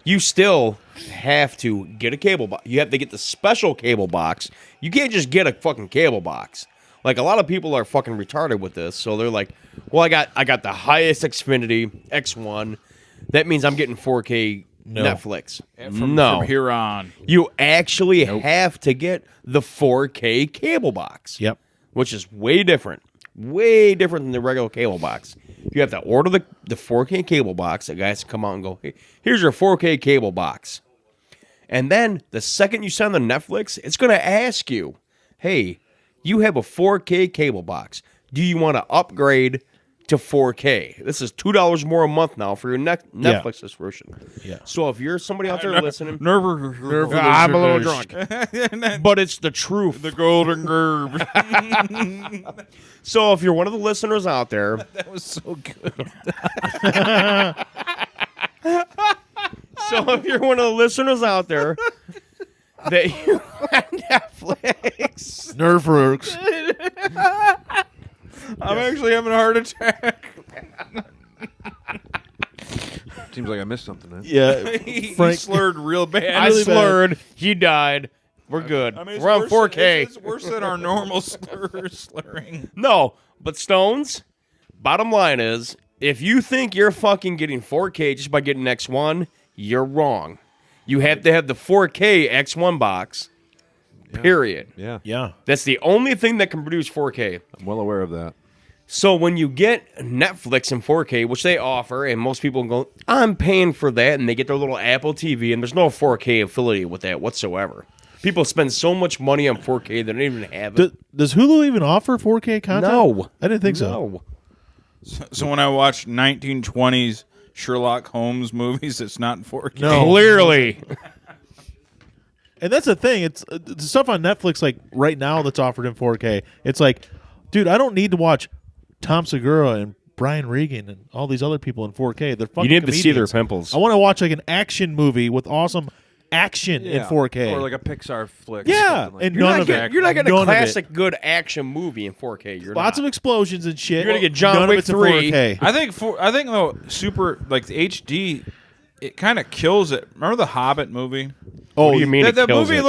[SPEAKER 2] You still have to get a cable box. You have to get the special cable box. You can't just get a fucking cable box. Like a lot of people are fucking retarded with this, so they're like, "Well, I got the highest Xfinity X1. That means I'm getting 4K Netflix."
[SPEAKER 1] From here on.
[SPEAKER 2] You actually have to get the 4K cable box.
[SPEAKER 3] Yep.
[SPEAKER 2] Which is way different. Way different than the regular cable box. You have to order the 4K cable box. The guys come out and go, "Hey, here's your 4K cable box." And then the second you send the Netflix, it's going to ask you, "Hey, you have a 4K cable box. Do you want to upgrade to 4K?" This is $2 more a month now for your Netflix subscription.
[SPEAKER 3] Yeah.
[SPEAKER 2] So if you're somebody out there listening,
[SPEAKER 1] Nerve.
[SPEAKER 2] I'm a little drunk. But it's the truth.
[SPEAKER 1] The Golden Gerb.
[SPEAKER 2] So if you're one of the listeners out there,
[SPEAKER 1] That was so good.
[SPEAKER 2] so if you're one of the listeners out there that you have Netflix,
[SPEAKER 3] Nerve works.
[SPEAKER 1] I'm actually having a heart attack.
[SPEAKER 4] Seems like I missed something. Man.
[SPEAKER 3] Yeah.
[SPEAKER 1] He
[SPEAKER 3] Frank
[SPEAKER 1] slurred real bad.
[SPEAKER 2] I
[SPEAKER 3] really bad.
[SPEAKER 2] slurred, he died. We're good.
[SPEAKER 1] I mean, it's
[SPEAKER 2] We're on
[SPEAKER 1] worse
[SPEAKER 2] 4K.
[SPEAKER 1] It's worse than our normal slurring.
[SPEAKER 2] No, but Stones, bottom line is, if you think you're fucking getting 4K just by getting X1, you're wrong. You have to have the 4K X1 box, period.
[SPEAKER 4] Yeah,
[SPEAKER 3] Yeah.
[SPEAKER 2] That's the only thing that can produce 4K.
[SPEAKER 4] I'm well aware of that.
[SPEAKER 2] So when you get Netflix in 4K, which they offer, and most people go, I'm paying for that, and they get their little Apple TV, and there's no 4K affiliate with that whatsoever. People spend so much money on 4K they don't even have it.
[SPEAKER 3] Does Hulu even offer 4K content?
[SPEAKER 2] No.
[SPEAKER 3] I didn't think so.
[SPEAKER 2] No.
[SPEAKER 1] So when I watch 1920s Sherlock Holmes movies, it's not in 4K.
[SPEAKER 3] No.
[SPEAKER 2] Clearly.
[SPEAKER 3] And that's the thing. It's the stuff on Netflix like right now that's offered in 4K. It's like, dude, I don't need to watch Tom Segura and Brian Regan and all these other people in 4K. They're fucking
[SPEAKER 2] You need to see their
[SPEAKER 3] comedians.
[SPEAKER 2] pimples.
[SPEAKER 3] I want to watch like an action movie with awesome action in 4K.
[SPEAKER 4] or like a Pixar flick.
[SPEAKER 3] yeah,
[SPEAKER 4] something like
[SPEAKER 3] and
[SPEAKER 4] that.
[SPEAKER 3] none of it.
[SPEAKER 2] You're not getting
[SPEAKER 3] None
[SPEAKER 2] a
[SPEAKER 3] of it.
[SPEAKER 2] classic good action movie in 4K. You're
[SPEAKER 3] Lots
[SPEAKER 2] not.
[SPEAKER 3] of explosions and shit.
[SPEAKER 2] You're gonna get John
[SPEAKER 3] None of
[SPEAKER 2] Wick
[SPEAKER 3] it's in
[SPEAKER 2] 3.
[SPEAKER 3] 4K.
[SPEAKER 1] I think though super like the HD, it kind of kills it. Remember the Hobbit movie?
[SPEAKER 2] What do you mean?
[SPEAKER 1] That
[SPEAKER 2] it kills
[SPEAKER 1] movie
[SPEAKER 2] it?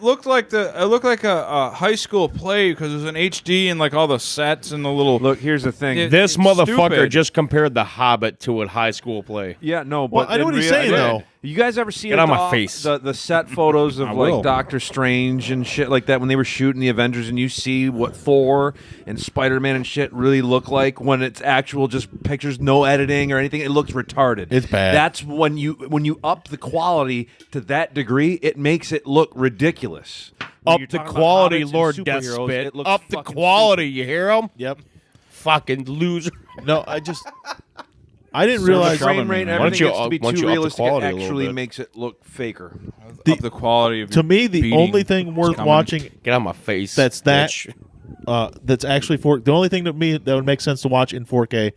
[SPEAKER 1] looked like a high school play because it was an HD and like all the sets and the little.
[SPEAKER 4] Look, here's the thing.
[SPEAKER 1] Yeah.
[SPEAKER 2] This
[SPEAKER 1] It's
[SPEAKER 2] motherfucker
[SPEAKER 1] stupid.
[SPEAKER 2] just compared The Hobbit to a high school play.
[SPEAKER 4] Yeah, no,
[SPEAKER 3] Well,
[SPEAKER 4] but
[SPEAKER 3] I know
[SPEAKER 4] in
[SPEAKER 3] what he's
[SPEAKER 4] rea-
[SPEAKER 3] saying,
[SPEAKER 4] yeah.
[SPEAKER 3] though.
[SPEAKER 4] You guys ever see
[SPEAKER 2] Get on my face.
[SPEAKER 4] the set photos of
[SPEAKER 3] will.
[SPEAKER 4] like Doctor Strange and shit like that when they were shooting the Avengers, and you see what Thor and Spider-Man and shit really look like when it's actual just pictures, no editing or anything. It looks retarded.
[SPEAKER 3] It's bad.
[SPEAKER 4] That's when you up the quality to that degree, it makes it look ridiculous. When
[SPEAKER 2] Up
[SPEAKER 4] you're
[SPEAKER 2] the
[SPEAKER 4] talking about
[SPEAKER 2] quality,
[SPEAKER 4] hobbits and
[SPEAKER 2] Lord
[SPEAKER 4] superheroes,
[SPEAKER 2] Deathspit.
[SPEAKER 4] it looks
[SPEAKER 2] Up the
[SPEAKER 4] fucking
[SPEAKER 2] quality, you hear him?
[SPEAKER 3] Yep.
[SPEAKER 2] Fucking loser.
[SPEAKER 3] No, I didn't
[SPEAKER 4] The
[SPEAKER 3] realize.
[SPEAKER 4] frame rate,
[SPEAKER 2] Why don't
[SPEAKER 4] everything
[SPEAKER 2] you
[SPEAKER 4] gets to be
[SPEAKER 2] up- why don't
[SPEAKER 4] too
[SPEAKER 2] you up the
[SPEAKER 4] realistic. It
[SPEAKER 2] quality a little
[SPEAKER 4] actually
[SPEAKER 2] bit?
[SPEAKER 4] makes it look faker.
[SPEAKER 1] Of the quality of
[SPEAKER 3] To
[SPEAKER 1] your
[SPEAKER 3] me, the
[SPEAKER 1] beating
[SPEAKER 3] only thing worth
[SPEAKER 1] coming.
[SPEAKER 3] watching
[SPEAKER 2] Get out of my face.
[SPEAKER 3] that's that
[SPEAKER 2] bitch.
[SPEAKER 3] that's actually the only thing to me that would make sense to watch in 4K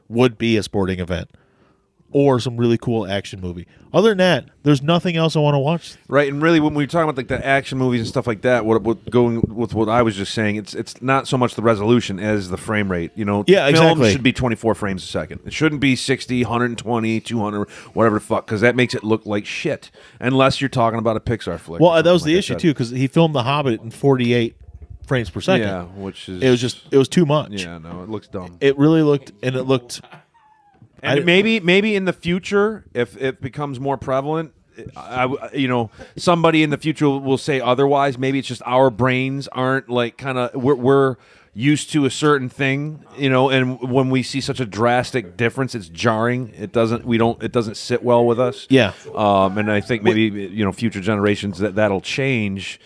[SPEAKER 3] would be a sporting event or some really cool action movie. Other than that, there's nothing else I want to watch.
[SPEAKER 4] Right, and really, when we talk about like the action movies and stuff like that, what going with what I was just saying, it's not so much the resolution as the frame rate. You know,
[SPEAKER 3] Yeah,
[SPEAKER 4] film
[SPEAKER 3] exactly.
[SPEAKER 4] should be 24 frames a second. It shouldn't be 60, 120, 200, whatever the fuck, because that makes it look like shit. Unless you're talking about a Pixar flick. or
[SPEAKER 3] Well, that was
[SPEAKER 4] something
[SPEAKER 3] the
[SPEAKER 4] like
[SPEAKER 3] issue
[SPEAKER 4] that.
[SPEAKER 3] too, because he filmed The Hobbit in 48 frames per second.
[SPEAKER 4] Yeah, which is
[SPEAKER 3] It was too much.
[SPEAKER 4] Yeah, no, it looks dumb.
[SPEAKER 3] It really looked, and it looked.
[SPEAKER 4] And maybe in the future, if it becomes more prevalent, somebody in the future will say otherwise. Maybe it's just our brains aren't like kind of we're used to a certain thing, and when we see such a drastic difference, it's jarring. It doesn't sit well with us.
[SPEAKER 3] Yeah.
[SPEAKER 4] And I think maybe future generations that'll change.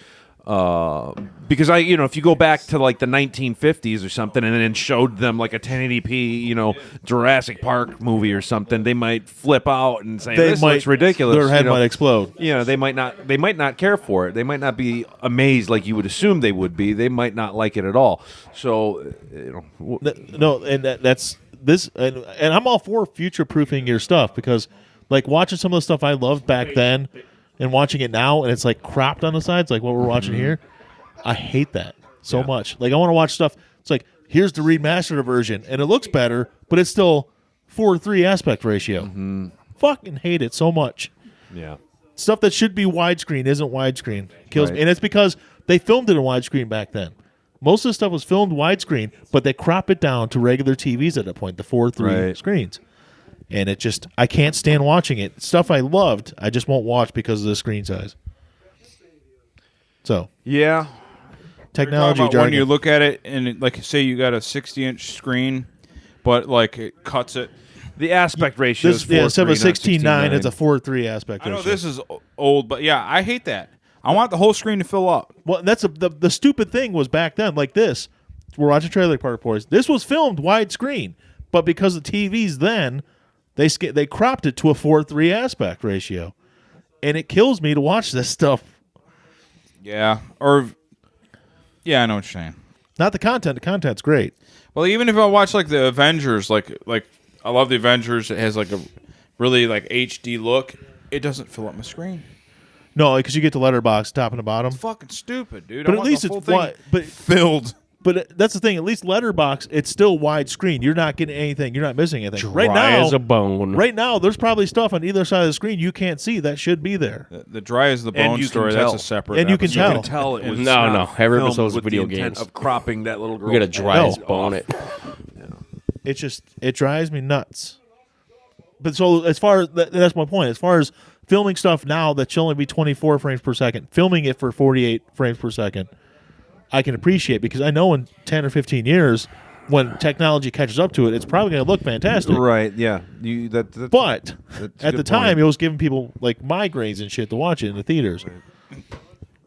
[SPEAKER 4] Because if you go back to like the 1950s or something, and then showed them like a 1080p, Jurassic Park movie or something, they might flip out and say this looks ridiculous.
[SPEAKER 3] Their head might explode.
[SPEAKER 4] They might not care for it. They might not be amazed like you would assume they would be. They might not like it at all. So,
[SPEAKER 3] No, and that's this, and I'm all for future proofing your stuff because, like, watching some of the stuff I loved back then. And watching it now, and it's like cropped on the sides, like what we're watching here. I hate that so much. Like, I want to watch stuff. It's like, here's the remastered version, and it looks better, but it's still 4:3 aspect ratio. Fucking hate it so much.
[SPEAKER 4] yeah.
[SPEAKER 3] Stuff that should be widescreen isn't widescreen. Kills me.
[SPEAKER 4] Right.
[SPEAKER 3] And it's because they filmed it in widescreen back then. Most of the stuff was filmed widescreen, but they crop it down to regular TVs at that point, the 4:3
[SPEAKER 4] Right.
[SPEAKER 3] screens. And it just, I can't stand watching it. Stuff I loved, I just won't watch because of the screen size. So,
[SPEAKER 4] Yeah.
[SPEAKER 3] technology
[SPEAKER 1] When
[SPEAKER 3] jargon.
[SPEAKER 1] you look at it and like say you got a 60-inch screen, but like it cuts it.
[SPEAKER 4] The aspect ratio
[SPEAKER 3] this,
[SPEAKER 4] is
[SPEAKER 3] instead of a
[SPEAKER 4] 4:3, not
[SPEAKER 3] 16:9, it's a 4:3 aspect
[SPEAKER 1] I know
[SPEAKER 3] ratio.
[SPEAKER 1] this is old, but yeah, I hate that. I want the whole screen to fill up.
[SPEAKER 3] Well, that's the stupid thing was back then, like this. We're watching Trailer Park Boys. This was filmed widescreen, but because of TVs then, they cropped it to a 4:3 aspect ratio, and it kills me to watch this stuff.
[SPEAKER 1] Yeah, I know what you're saying.
[SPEAKER 3] Not the content. The content's great.
[SPEAKER 1] Well, even if I watch like the Avengers, like I love the Avengers. It has like a really like HD look. It doesn't fill up my screen.
[SPEAKER 3] No, because you get the letterbox top and the bottom.
[SPEAKER 1] It's fucking stupid, dude.
[SPEAKER 3] But
[SPEAKER 1] I
[SPEAKER 3] at
[SPEAKER 1] want
[SPEAKER 3] least
[SPEAKER 1] the whole
[SPEAKER 3] it's
[SPEAKER 1] thing
[SPEAKER 3] but
[SPEAKER 1] filled.
[SPEAKER 3] But that's the thing. At least letterbox, it's still widescreen. You're not getting anything. You're not missing anything. Right
[SPEAKER 2] Dry
[SPEAKER 3] now,
[SPEAKER 2] as a bone.
[SPEAKER 3] right now, there's probably stuff on either side of the screen you can't see that should be there.
[SPEAKER 1] The dry as the
[SPEAKER 4] And
[SPEAKER 1] bone
[SPEAKER 4] you can
[SPEAKER 1] story.
[SPEAKER 4] tell.
[SPEAKER 1] That's a separate.
[SPEAKER 3] And you can
[SPEAKER 1] episode.
[SPEAKER 3] tell.
[SPEAKER 4] You can tell it was
[SPEAKER 2] No,
[SPEAKER 4] not
[SPEAKER 2] no. Every
[SPEAKER 4] filmed
[SPEAKER 2] episode's
[SPEAKER 4] with
[SPEAKER 2] video
[SPEAKER 4] the intent
[SPEAKER 2] games.
[SPEAKER 4] of cropping that little girl.
[SPEAKER 2] We got a dry
[SPEAKER 3] No.
[SPEAKER 2] as bone it.
[SPEAKER 3] It drives me nuts. But so as far as that's my point. As far as filming stuff now that should only be 24 frames per second, filming it for 48 frames per second, I can appreciate because I know in 10 or 15 years when technology catches up to it, it's probably going to look fantastic.
[SPEAKER 4] Right? Yeah.
[SPEAKER 3] But
[SPEAKER 4] that's a
[SPEAKER 3] at
[SPEAKER 4] good
[SPEAKER 3] the time,
[SPEAKER 4] point.
[SPEAKER 3] it was giving people like migraines and shit to watch it in the theaters.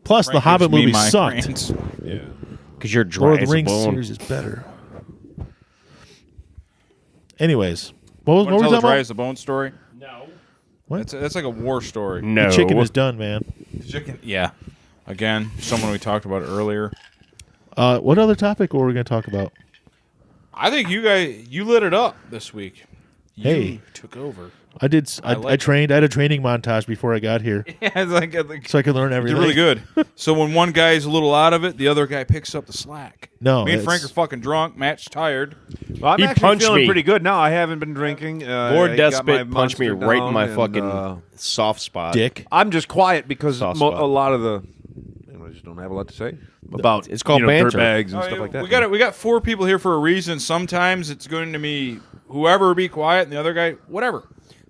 [SPEAKER 3] Plus, the
[SPEAKER 1] Frank
[SPEAKER 3] Hobbit
[SPEAKER 1] gives me
[SPEAKER 3] movie sucked.
[SPEAKER 1] migraines.
[SPEAKER 2] Because you're
[SPEAKER 3] Lord
[SPEAKER 2] dry
[SPEAKER 3] of the
[SPEAKER 2] as a
[SPEAKER 3] Rings
[SPEAKER 2] bone.
[SPEAKER 3] series is better. Anyways, what were
[SPEAKER 1] Want
[SPEAKER 3] we
[SPEAKER 1] to tell
[SPEAKER 3] talking
[SPEAKER 1] the dry
[SPEAKER 3] about?
[SPEAKER 1] as the bone story?
[SPEAKER 3] No. What?
[SPEAKER 1] That's like a war story.
[SPEAKER 2] No.
[SPEAKER 3] The chicken is done, man.
[SPEAKER 1] Chicken. Yeah. Again, someone we talked about earlier.
[SPEAKER 3] What other topic were we going to talk about?
[SPEAKER 1] I think you lit it up this week. You
[SPEAKER 3] Hey.
[SPEAKER 1] took over.
[SPEAKER 3] I did. I
[SPEAKER 1] like
[SPEAKER 3] trained. I had a training montage before I got here,
[SPEAKER 1] Yeah, it's like
[SPEAKER 3] so I could learn
[SPEAKER 1] you're
[SPEAKER 3] everything.
[SPEAKER 1] really good. So when one guy's a little out of it, the other guy picks up the slack.
[SPEAKER 3] No,
[SPEAKER 1] Me and Frank are
[SPEAKER 3] it's-
[SPEAKER 1] fucking drunk. Matt's tired.
[SPEAKER 4] Well, I'm
[SPEAKER 2] He
[SPEAKER 4] actually
[SPEAKER 2] punched
[SPEAKER 4] feeling
[SPEAKER 2] me.
[SPEAKER 4] pretty good now. I haven't been drinking.
[SPEAKER 2] Lord
[SPEAKER 4] I got my
[SPEAKER 2] Despot punched me
[SPEAKER 4] Monster
[SPEAKER 2] right in
[SPEAKER 4] down
[SPEAKER 2] my
[SPEAKER 4] and,
[SPEAKER 2] fucking soft spot.
[SPEAKER 3] Dick.
[SPEAKER 4] I'm just quiet because
[SPEAKER 2] Soft spot.
[SPEAKER 4] a lot of the. I just don't have a lot to say about.
[SPEAKER 2] It's called banter.
[SPEAKER 4] dirtbags and
[SPEAKER 1] Oh,
[SPEAKER 4] stuff like that.
[SPEAKER 1] We got 4 people here for a reason. Sometimes it's going to be whoever be quiet and the other guy whatever.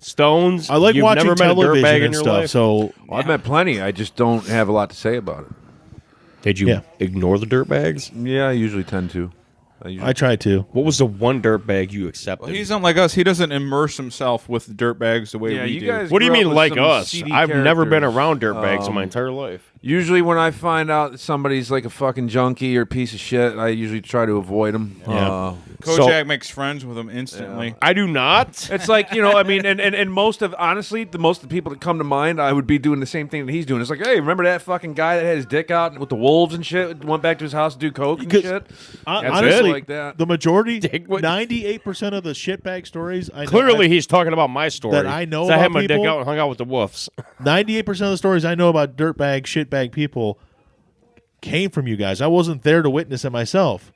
[SPEAKER 2] Stones.
[SPEAKER 3] I like
[SPEAKER 2] you've
[SPEAKER 3] watching
[SPEAKER 2] never met a
[SPEAKER 3] television
[SPEAKER 2] dirtbag in
[SPEAKER 3] and
[SPEAKER 2] your
[SPEAKER 3] stuff.
[SPEAKER 2] life?
[SPEAKER 3] So
[SPEAKER 4] Well, I've met plenty. I just don't have a lot to say about it.
[SPEAKER 2] Did you
[SPEAKER 3] Yeah.
[SPEAKER 2] ignore the dirtbags?
[SPEAKER 4] Yeah, I usually tend to.
[SPEAKER 3] I try to.
[SPEAKER 2] What was the one dirtbag you accepted?
[SPEAKER 1] Well, he's not like us. He doesn't immerse himself with dirtbags the way
[SPEAKER 4] Yeah,
[SPEAKER 1] we
[SPEAKER 4] you
[SPEAKER 1] do.
[SPEAKER 4] guys-
[SPEAKER 2] What do you
[SPEAKER 4] grew up
[SPEAKER 2] mean
[SPEAKER 4] with
[SPEAKER 2] like
[SPEAKER 4] some
[SPEAKER 2] us?
[SPEAKER 4] seedy
[SPEAKER 2] I've never been
[SPEAKER 4] characters.
[SPEAKER 2] around dirtbags in my entire life.
[SPEAKER 4] Usually when I find out that somebody's like a fucking junkie or a piece of shit, I usually try to avoid them.
[SPEAKER 3] Yeah.
[SPEAKER 1] Kojak makes friends with him instantly.
[SPEAKER 2] I do not.
[SPEAKER 4] It's like, I mean, and most of, honestly, most of the people that come to mind, I would be doing the same thing that he's doing. It's like, hey, remember that fucking guy that had his dick out with the wolves and shit, went back to his house to do coke and shit?
[SPEAKER 3] Honestly,
[SPEAKER 4] like that.
[SPEAKER 3] the majority, 98% of the shitbag stories I know,
[SPEAKER 2] Clearly, he's talking about my story.
[SPEAKER 3] that I know
[SPEAKER 2] I had
[SPEAKER 3] about
[SPEAKER 2] my dick
[SPEAKER 3] people-
[SPEAKER 2] out and hung out with the wolves.
[SPEAKER 3] 98% of the stories I know about dirtbag, shitbag people came from you guys. I wasn't there to witness it myself.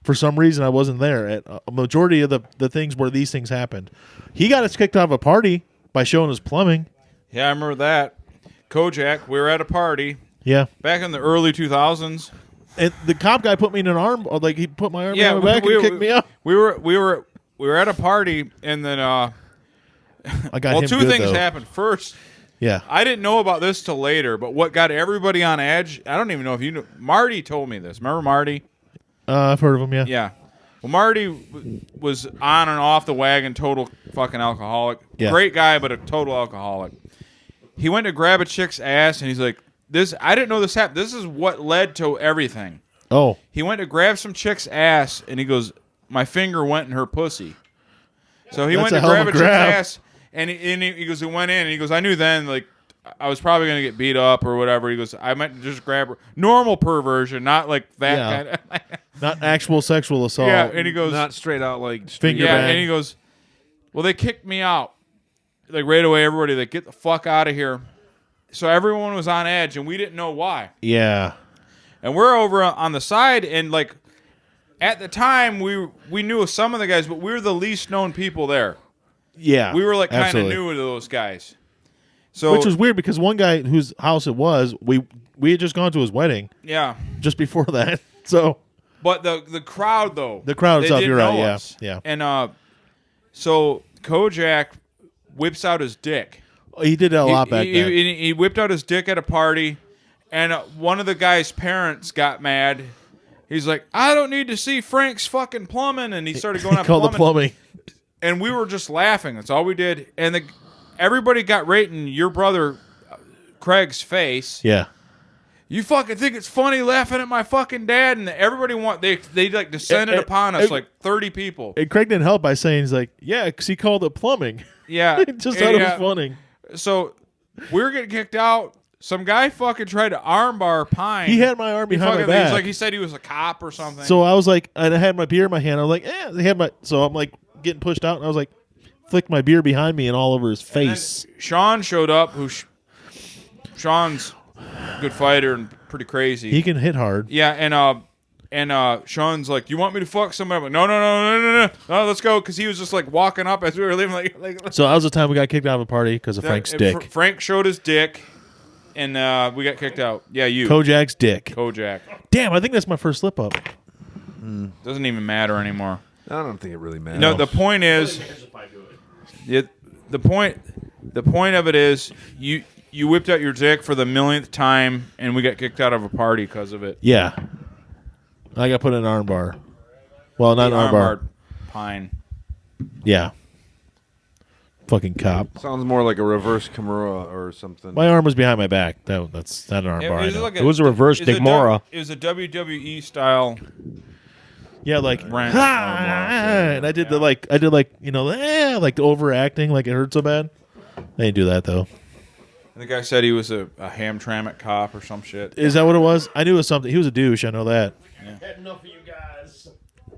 [SPEAKER 3] For some reason, I wasn't there at a majority of the things where these things happened. He got us kicked out of a party by showing us plumbing.
[SPEAKER 1] Yeah, I remember that. Kojak, we were at a party
[SPEAKER 3] Yeah.
[SPEAKER 1] back in the early 2000s.
[SPEAKER 3] And the cop guy put me in an arm, or like he put my arm
[SPEAKER 1] Yeah,
[SPEAKER 3] behind my back and kicked me out.
[SPEAKER 1] We were at a party, and then
[SPEAKER 3] I got
[SPEAKER 1] well,
[SPEAKER 3] him
[SPEAKER 1] two
[SPEAKER 3] good,
[SPEAKER 1] things
[SPEAKER 3] though.
[SPEAKER 1] happened. First,
[SPEAKER 3] Yeah.
[SPEAKER 1] I didn't know about this till later, but what got everybody on edge, I don't even know if you know. Marty told me this. Remember Marty?
[SPEAKER 3] I've heard of him, yeah.
[SPEAKER 1] Yeah. Well, Marty was on and off the wagon, total fucking alcoholic.
[SPEAKER 3] Yeah.
[SPEAKER 1] Great guy, but a total alcoholic. He went to grab a chick's ass, and he's like, "This. I didn't know this happened. This is what led to everything."
[SPEAKER 3] Oh.
[SPEAKER 1] He went to grab some chick's ass, and he goes, "My finger went in her pussy." So he
[SPEAKER 3] That's
[SPEAKER 1] went
[SPEAKER 3] a
[SPEAKER 1] to
[SPEAKER 3] hell of
[SPEAKER 1] grab
[SPEAKER 3] a
[SPEAKER 1] a chick's
[SPEAKER 3] grab.
[SPEAKER 1] ass, and he goes, he went in, and he goes, "I knew then, like, I was probably going to get beat up or whatever." He goes, "I meant to just grab her." Normal perversion, not like that
[SPEAKER 3] Yeah.
[SPEAKER 1] kind of.
[SPEAKER 3] Not actual sexual assault.
[SPEAKER 1] Yeah, and he goes,
[SPEAKER 4] Not straight out like
[SPEAKER 3] Finger
[SPEAKER 1] yeah,
[SPEAKER 3] bang.
[SPEAKER 1] and he goes, "Well, they kicked me out." Like right away, everybody, like, "Get the fuck out of here." So everyone was on edge, and we didn't know why.
[SPEAKER 3] Yeah.
[SPEAKER 1] And we're over on the side, and like at the time, we knew of some of the guys, but we were the least known people there.
[SPEAKER 3] Yeah.
[SPEAKER 1] We were like kind of
[SPEAKER 3] absolutely.
[SPEAKER 1] new to those guys. So
[SPEAKER 3] Which was weird because one guy whose house it was, we had just gone to his wedding
[SPEAKER 1] yeah.
[SPEAKER 3] just before that. So
[SPEAKER 1] But the crowd though,
[SPEAKER 3] The crowd
[SPEAKER 1] they
[SPEAKER 3] itself,
[SPEAKER 1] didn't
[SPEAKER 3] you're right,
[SPEAKER 1] know
[SPEAKER 3] yeah,
[SPEAKER 1] us.
[SPEAKER 3] yeah.
[SPEAKER 1] And so Kojak whips out his dick.
[SPEAKER 3] he did that a lot back then.
[SPEAKER 1] He whipped out his dick at a party, and one of the guy's parents got mad. He's like, "I don't need to see Frank's fucking plumbing," and he started going
[SPEAKER 3] He
[SPEAKER 1] on
[SPEAKER 3] called
[SPEAKER 1] plumbing.
[SPEAKER 3] the plumbing.
[SPEAKER 1] And we were just laughing. That's all we did. And everybody got right in your brother Craig's face.
[SPEAKER 3] Yeah.
[SPEAKER 1] You fucking think it's funny laughing at my fucking dad? And everybody they like descended upon us, like 30 people.
[SPEAKER 3] And Craig didn't help by saying, he's like, yeah, because he called it plumbing.
[SPEAKER 1] Yeah.
[SPEAKER 3] He just thought it was funny.
[SPEAKER 1] So we were getting kicked out. Some guy fucking tried to armbar Pine.
[SPEAKER 3] He had my arm behind my back.
[SPEAKER 1] He said he was a cop or something.
[SPEAKER 3] So I was like, and I had my beer in my hand. I was like, so I'm like getting pushed out, and I was like, flicked my beer behind me and all over his
[SPEAKER 1] And then
[SPEAKER 3] face.
[SPEAKER 1] Sean showed up, Sean's a good fighter and pretty crazy.
[SPEAKER 3] He can hit hard.
[SPEAKER 1] Yeah, and Sean's like, "You want me to fuck somebody?" I'm like, no, let's go, because he was just like walking up as we were leaving. Like
[SPEAKER 3] So that was the time we got kicked out of a party because of Frank's dick.
[SPEAKER 1] Frank showed his dick, and we got kicked out. Yeah, you,
[SPEAKER 3] Kojak's dick.
[SPEAKER 1] Kojak.
[SPEAKER 3] Damn, I think that's my first slip up.
[SPEAKER 1] Doesn't even matter anymore.
[SPEAKER 4] I don't think it really matters.
[SPEAKER 1] No, the point is, the point of it is, you whipped out your dick for the millionth time, and we got kicked out of a party because of it.
[SPEAKER 3] Yeah. I got put in an arm bar. Well, not an arm bar.
[SPEAKER 1] Pine.
[SPEAKER 3] Yeah. Fucking cop.
[SPEAKER 4] Sounds more like a reverse Kimura or something.
[SPEAKER 3] My arm was behind my back. That's not an arm bar. I know.
[SPEAKER 2] It was a reverse Dick Mora.
[SPEAKER 1] It was a WWE style.
[SPEAKER 3] Yeah, like
[SPEAKER 1] Rant.
[SPEAKER 3] and I did the like the overacting, like it hurt so bad. I didn't do that though.
[SPEAKER 1] The guy said he was a Hamtramck cop or some shit.
[SPEAKER 3] Is that what it was? I knew it was something. He was a douche. I know that.
[SPEAKER 2] Had enough of you guys.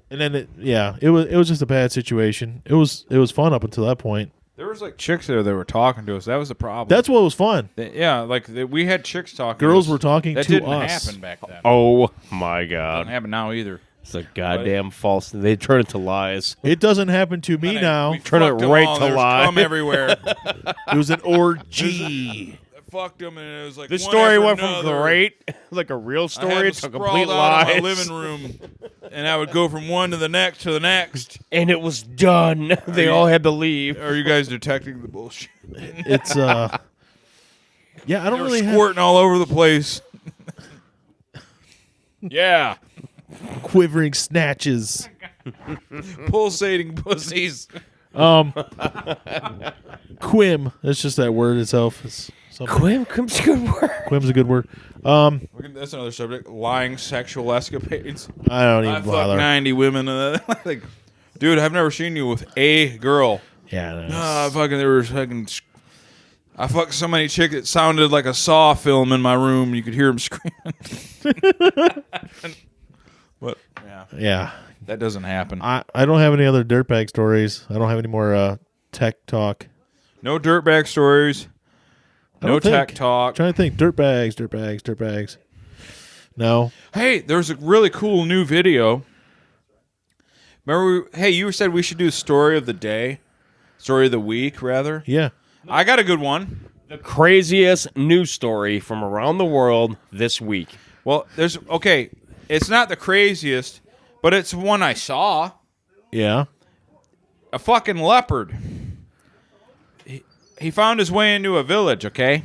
[SPEAKER 3] And then it was just a bad situation. It was fun up until that point.
[SPEAKER 1] There was like chicks there that were talking to us. That was the problem.
[SPEAKER 3] That's what was fun.
[SPEAKER 1] We had chicks talking.
[SPEAKER 3] Girls
[SPEAKER 1] to us.
[SPEAKER 3] were talking
[SPEAKER 1] that
[SPEAKER 3] to
[SPEAKER 1] didn't
[SPEAKER 3] us.
[SPEAKER 1] happen back then.
[SPEAKER 2] Oh my
[SPEAKER 1] Doesn't
[SPEAKER 2] God!
[SPEAKER 1] happen now either.
[SPEAKER 2] It's a goddamn false. They turn it to lies.
[SPEAKER 3] It doesn't happen to me now.
[SPEAKER 1] We
[SPEAKER 2] Turn it
[SPEAKER 1] fucked them
[SPEAKER 2] right
[SPEAKER 1] all.
[SPEAKER 2] to
[SPEAKER 1] There was
[SPEAKER 2] lie.
[SPEAKER 1] cum everywhere.
[SPEAKER 3] It was an orgy.
[SPEAKER 1] I fucked them, and it was like
[SPEAKER 2] The
[SPEAKER 1] one
[SPEAKER 2] story
[SPEAKER 1] after
[SPEAKER 2] went from
[SPEAKER 1] another.
[SPEAKER 2] great, like a real
[SPEAKER 1] I had
[SPEAKER 2] story,
[SPEAKER 1] them
[SPEAKER 2] to complete
[SPEAKER 1] sprawled out
[SPEAKER 2] lies.
[SPEAKER 1] in my living room, and I would go from one to the next to the next.
[SPEAKER 2] And it was done. They all had to leave.
[SPEAKER 1] Are you guys detecting the bullshit?
[SPEAKER 3] It's yeah. I don't
[SPEAKER 1] They were
[SPEAKER 3] really have
[SPEAKER 1] squirting all over the place. Yeah,
[SPEAKER 3] quivering snatches.
[SPEAKER 1] pulsating pussies.
[SPEAKER 3] Quim. That's just that word itself. It's Something.
[SPEAKER 2] Quim's a good word.
[SPEAKER 3] Quim's a good word.
[SPEAKER 1] That's another subject. Lying sexual escapades.
[SPEAKER 3] I don't
[SPEAKER 1] I
[SPEAKER 3] even
[SPEAKER 1] fucked
[SPEAKER 3] bother.
[SPEAKER 1] 90 women. Like, dude, I've never seen you with a girl.
[SPEAKER 3] Yeah.
[SPEAKER 1] I fucked so many chicks it sounded like a Saw film in my room. You could hear them screaming. But
[SPEAKER 3] Yeah.
[SPEAKER 1] that doesn't happen.
[SPEAKER 3] I don't have any other dirtbag stories. I don't have any more tech talk.
[SPEAKER 1] No dirtbag stories.
[SPEAKER 3] I
[SPEAKER 1] No
[SPEAKER 3] don't think.
[SPEAKER 1] tech talk.
[SPEAKER 3] I'm trying to think. Dirtbags. No.
[SPEAKER 1] Hey, there's a really cool new video. Remember, you said we should do story of the day, story of the week, rather.
[SPEAKER 3] Yeah.
[SPEAKER 1] I got a good one.
[SPEAKER 2] The craziest news story from around the world this week.
[SPEAKER 1] Well, it's not the craziest, but it's one I saw.
[SPEAKER 3] Yeah.
[SPEAKER 1] A fucking leopard. He found his way into a village, okay,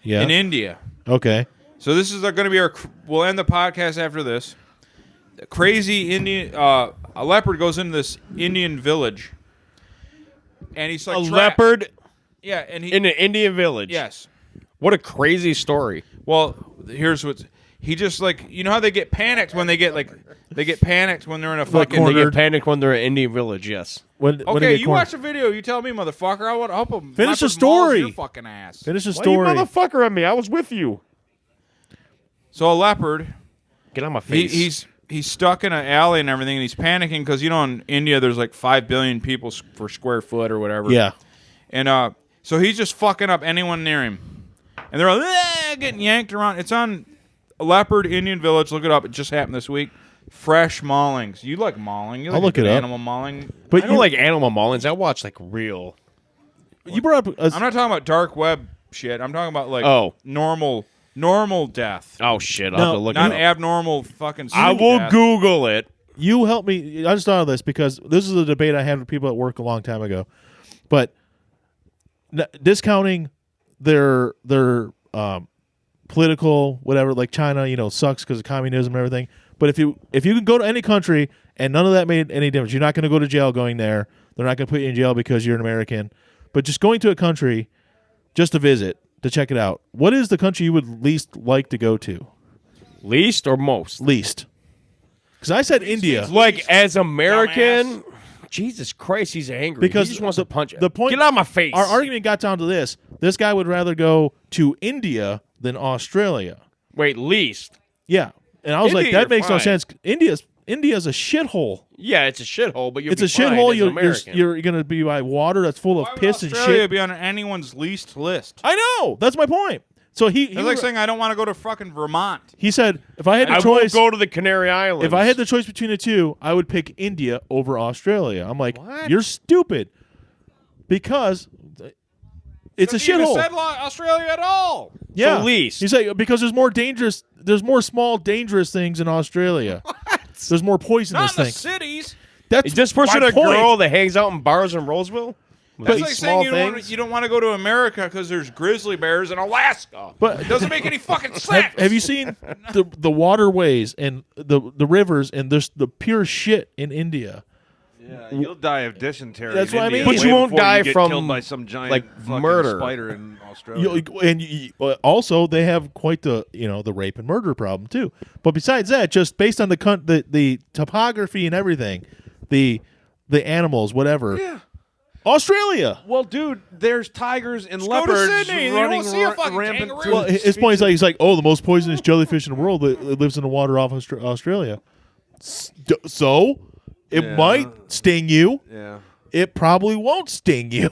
[SPEAKER 3] Yeah.
[SPEAKER 1] in India.
[SPEAKER 3] Okay.
[SPEAKER 1] So this is going to be we'll end the podcast after this. The crazy Indian, a leopard goes into this Indian village, and he's like
[SPEAKER 2] A
[SPEAKER 1] trapped.
[SPEAKER 2] leopard
[SPEAKER 1] Yeah, and he
[SPEAKER 2] in an Indian village.
[SPEAKER 1] yes.
[SPEAKER 2] What a crazy story.
[SPEAKER 1] Well, here's what's he just like how they get panicked when they get panicked when they're in a fucking.
[SPEAKER 2] They
[SPEAKER 3] cornered.
[SPEAKER 2] get panicked when they're in Indian village, yes.
[SPEAKER 3] When
[SPEAKER 1] Okay,
[SPEAKER 3] they get
[SPEAKER 1] you
[SPEAKER 3] cornered.
[SPEAKER 1] watch the video. You tell me, motherfucker. I hope a
[SPEAKER 3] Finish the
[SPEAKER 1] leopard
[SPEAKER 3] story.
[SPEAKER 1] mauls your fucking ass.
[SPEAKER 3] Finish the
[SPEAKER 2] Why
[SPEAKER 3] story.
[SPEAKER 2] you motherfucker at me? I was with you.
[SPEAKER 1] So a leopard,
[SPEAKER 2] Get on my face.
[SPEAKER 1] he's stuck in an alley and everything, and he's panicking because in India there's like 5 billion people per square foot or whatever.
[SPEAKER 3] Yeah.
[SPEAKER 1] And so he's just fucking up anyone near him, and they're all getting yanked around. It's on a leopard Indian village. Look it up. It just happened this week. Fresh maulings. You like mauling? You like
[SPEAKER 3] I'll look
[SPEAKER 1] a good
[SPEAKER 3] it up.
[SPEAKER 1] animal mauling?
[SPEAKER 3] But
[SPEAKER 2] I don't like animal maulings. I watch like real.
[SPEAKER 3] you brought up.
[SPEAKER 1] I'm not talking about dark web shit. I'm talking about like normal death.
[SPEAKER 2] Oh shit! I'll
[SPEAKER 3] No,
[SPEAKER 2] have to look
[SPEAKER 1] Not
[SPEAKER 2] it up.
[SPEAKER 1] abnormal fucking.
[SPEAKER 2] I will
[SPEAKER 1] death.
[SPEAKER 2] Google it.
[SPEAKER 3] You help me. I just thought of this because this is a debate I had with people at work a long time ago. But discounting their political whatever, like China, sucks because of communism and everything. But if you can go to any country and none of that made any difference, you're not going to go to jail going there. They're not going to put you in jail because you're an American. But just going to a country just to visit, to check it out. What is the country you would least like to go to?
[SPEAKER 2] Least or most?
[SPEAKER 3] Least. Because I said India.
[SPEAKER 2] Like as American. Jesus Christ, he's angry.
[SPEAKER 3] Because
[SPEAKER 2] he just wants to punch.
[SPEAKER 3] the point-
[SPEAKER 2] Get out of my face.
[SPEAKER 3] Our argument got down to this. This guy would rather go to India than Australia.
[SPEAKER 2] Wait, least.
[SPEAKER 3] Yeah. And I was like,
[SPEAKER 2] India,
[SPEAKER 3] that makes
[SPEAKER 2] you're
[SPEAKER 3] no
[SPEAKER 2] fine.
[SPEAKER 3] sense. India's a shithole.
[SPEAKER 2] Yeah, it's a shithole, but
[SPEAKER 3] It's a shithole. You're going to be by water that's full of
[SPEAKER 1] Why would
[SPEAKER 3] piss and
[SPEAKER 1] Australia
[SPEAKER 3] shit.
[SPEAKER 1] be on anyone's least list?
[SPEAKER 3] I know. That's my point. So he
[SPEAKER 1] It's like saying I don't want to go to fucking Vermont.
[SPEAKER 3] he said, if I had the
[SPEAKER 2] I won't
[SPEAKER 3] choice,
[SPEAKER 2] go to the Canary Islands.
[SPEAKER 3] if I had the choice between the two, I would pick India over Australia. I'm like,
[SPEAKER 2] What?
[SPEAKER 3] you're stupid. Because it's a
[SPEAKER 1] Doesn't even
[SPEAKER 3] shithole.
[SPEAKER 1] said Australia at all.
[SPEAKER 3] Yeah,
[SPEAKER 2] least.
[SPEAKER 3] He's like, because there's more small dangerous things in Australia. There's more poisonous
[SPEAKER 1] Not in the
[SPEAKER 3] things.
[SPEAKER 1] cities.
[SPEAKER 3] That's
[SPEAKER 2] Is this person
[SPEAKER 3] my
[SPEAKER 2] a
[SPEAKER 3] point.
[SPEAKER 2] girl that hangs out in bars in Roseville? With
[SPEAKER 1] That's
[SPEAKER 2] these
[SPEAKER 1] like
[SPEAKER 2] small
[SPEAKER 1] saying
[SPEAKER 2] things?
[SPEAKER 1] you don't want to go to America because there's grizzly bears in Alaska.
[SPEAKER 3] But
[SPEAKER 1] It doesn't make any fucking sense.
[SPEAKER 3] have you seen the waterways and the rivers and there's the pure shit in India?
[SPEAKER 4] Yeah, you'll die of dysentery.
[SPEAKER 3] That's
[SPEAKER 4] in
[SPEAKER 3] what I
[SPEAKER 4] India
[SPEAKER 3] mean.
[SPEAKER 2] But
[SPEAKER 4] way
[SPEAKER 2] you won't
[SPEAKER 4] before
[SPEAKER 2] die
[SPEAKER 4] get
[SPEAKER 2] from,
[SPEAKER 4] killed by some giant
[SPEAKER 2] like,
[SPEAKER 4] fucking
[SPEAKER 2] murder.
[SPEAKER 4] spider in Australia.
[SPEAKER 3] Also, they have quite the the rape and murder problem too. But besides that, just based on the topography and everything, the animals, whatever.
[SPEAKER 4] Yeah.
[SPEAKER 3] Australia.
[SPEAKER 4] Well, dude, there's tigers and
[SPEAKER 1] Just go to
[SPEAKER 4] leopards
[SPEAKER 1] Sydney and you
[SPEAKER 4] running
[SPEAKER 1] won't see a fucking
[SPEAKER 4] rampant
[SPEAKER 1] kangaroo.
[SPEAKER 4] through.
[SPEAKER 3] Well, his point is he's like, oh, the most poisonous jellyfish in the world that lives in the water off Australia. So it
[SPEAKER 4] Yeah.
[SPEAKER 3] might sting you.
[SPEAKER 4] Yeah.
[SPEAKER 3] It probably won't sting you.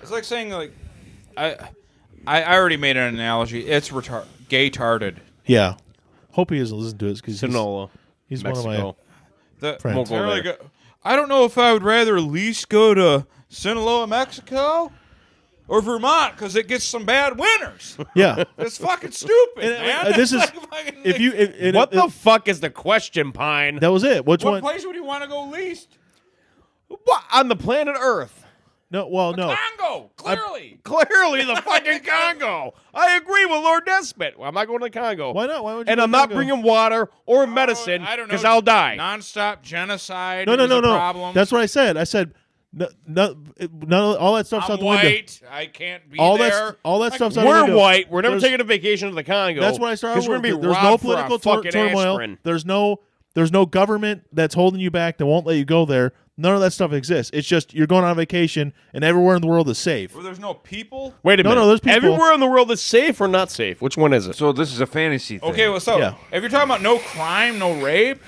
[SPEAKER 1] It's like saying like, I already made an analogy. It's gay-tarded.
[SPEAKER 3] Yeah. Hope he doesn't listen to it because
[SPEAKER 2] Tinola.
[SPEAKER 3] he's one of my.
[SPEAKER 2] Mexico.
[SPEAKER 3] Friends.
[SPEAKER 2] Won't go there.
[SPEAKER 1] I don't know if I would rather at least go to Sinaloa, Mexico, or Vermont because it gets some bad winters.
[SPEAKER 3] Yeah.
[SPEAKER 1] It's fucking stupid,
[SPEAKER 3] And,
[SPEAKER 1] man.
[SPEAKER 3] this is
[SPEAKER 1] It's like fucking,
[SPEAKER 3] if you
[SPEAKER 2] What the fuck is the question, Pine?
[SPEAKER 3] that was it. Which
[SPEAKER 1] what
[SPEAKER 3] one?
[SPEAKER 1] place would you want to go least?
[SPEAKER 2] What? On the planet Earth.
[SPEAKER 3] No, well, no.
[SPEAKER 1] Congo, clearly.
[SPEAKER 2] Clearly the fucking Congo. I agree with Lord Nesbitt. Well, I'm not going to the Congo.
[SPEAKER 3] Why not? Why would you?
[SPEAKER 2] And
[SPEAKER 3] go
[SPEAKER 2] I'm not
[SPEAKER 3] Congo?
[SPEAKER 2] bringing water or medicine
[SPEAKER 1] I don't know.
[SPEAKER 2] because I'll die.
[SPEAKER 1] Nonstop genocide.
[SPEAKER 3] No.
[SPEAKER 1] was a problem.
[SPEAKER 3] That's what I said. I said all that stuff's
[SPEAKER 1] I'm
[SPEAKER 3] out the window.
[SPEAKER 1] white. I can't be
[SPEAKER 3] All
[SPEAKER 1] there.
[SPEAKER 3] that stuff's out the
[SPEAKER 2] We're
[SPEAKER 3] window.
[SPEAKER 2] white. We're never
[SPEAKER 3] There's-
[SPEAKER 2] taking a vacation to the Congo.
[SPEAKER 3] That's what I started.
[SPEAKER 2] Because we're
[SPEAKER 3] with.
[SPEAKER 2] gonna be
[SPEAKER 3] There's no
[SPEAKER 2] robbed for a
[SPEAKER 3] political
[SPEAKER 2] fucking
[SPEAKER 3] turmoil.
[SPEAKER 2] aspirin.
[SPEAKER 3] There's no government that's holding you back that won't let you go there. None of that stuff exists. It's just you're going on vacation, and everywhere in the world is safe.
[SPEAKER 1] Where there's no people.
[SPEAKER 2] Wait a minute.
[SPEAKER 3] No, there's people.
[SPEAKER 2] Everywhere in the world is safe or not safe? Which one is it?
[SPEAKER 4] So this is a fantasy thing.
[SPEAKER 1] Okay, well, so
[SPEAKER 3] Yeah.
[SPEAKER 1] if you're talking about no crime, no rape,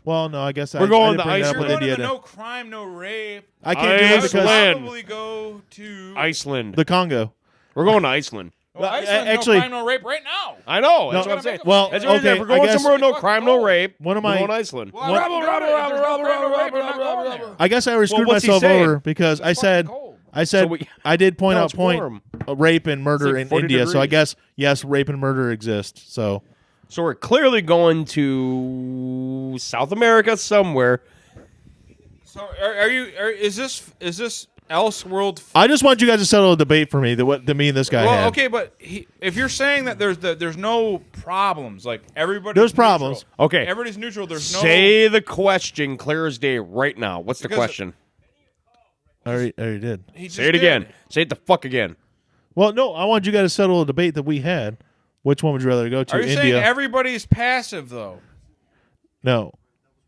[SPEAKER 3] Well, no, I guess
[SPEAKER 2] We're
[SPEAKER 3] I
[SPEAKER 2] going
[SPEAKER 3] didn't
[SPEAKER 2] to
[SPEAKER 3] bring that
[SPEAKER 2] Iceland.
[SPEAKER 3] up
[SPEAKER 1] you're
[SPEAKER 3] with
[SPEAKER 1] going to
[SPEAKER 3] India.
[SPEAKER 1] the
[SPEAKER 3] then.
[SPEAKER 1] no crime, no rape.
[SPEAKER 3] I can't do it
[SPEAKER 1] I would
[SPEAKER 3] because
[SPEAKER 2] Iceland.
[SPEAKER 1] probably go to
[SPEAKER 2] Iceland.
[SPEAKER 3] the Congo.
[SPEAKER 2] We're going to Iceland.
[SPEAKER 1] Well, Iceland,
[SPEAKER 3] actually-
[SPEAKER 1] no crime, no rape right now.
[SPEAKER 2] I know. That's
[SPEAKER 3] No.
[SPEAKER 2] what I'm saying.
[SPEAKER 3] Well,
[SPEAKER 2] That's what I'm saying.
[SPEAKER 3] okay,
[SPEAKER 2] We're going
[SPEAKER 3] I guess-
[SPEAKER 2] somewhere with no
[SPEAKER 1] Fucking
[SPEAKER 2] crime, no
[SPEAKER 1] go.
[SPEAKER 2] rape.
[SPEAKER 3] One of
[SPEAKER 2] We're
[SPEAKER 3] my-
[SPEAKER 2] going to Iceland.
[SPEAKER 1] Well, I'm not going there. If there's no crime, no rape, I'm not going there.
[SPEAKER 3] I guess I already screwed
[SPEAKER 2] what's he
[SPEAKER 3] myself
[SPEAKER 2] saying?
[SPEAKER 3] over because I said
[SPEAKER 1] cold.
[SPEAKER 2] So we-
[SPEAKER 3] I did point
[SPEAKER 2] No,
[SPEAKER 3] out
[SPEAKER 2] it's warm.
[SPEAKER 3] rape and murder
[SPEAKER 2] like
[SPEAKER 3] in
[SPEAKER 2] 40
[SPEAKER 3] India. So I
[SPEAKER 2] degrees.
[SPEAKER 3] guess yes, rape and murder exist. So
[SPEAKER 2] So we're clearly going to South America somewhere.
[SPEAKER 1] So is this Elseworld?
[SPEAKER 3] I just want you guys to settle a debate for me that me and this guy
[SPEAKER 1] Well,
[SPEAKER 3] had.
[SPEAKER 1] okay, but if you're saying that there's no problems, like everybody,
[SPEAKER 3] There's problems.
[SPEAKER 2] Okay.
[SPEAKER 1] everybody's neutral. There's no.
[SPEAKER 2] Say the question clear as day right now. What's the
[SPEAKER 1] Because-
[SPEAKER 2] question?
[SPEAKER 3] I already did.
[SPEAKER 1] He just
[SPEAKER 2] Say it
[SPEAKER 1] did.
[SPEAKER 2] again. Say it the fuck again.
[SPEAKER 3] Well, no, I want you guys to settle a debate that we had. Which one would you rather go to?
[SPEAKER 1] Are you
[SPEAKER 3] India?
[SPEAKER 1] saying everybody's passive though?
[SPEAKER 3] No.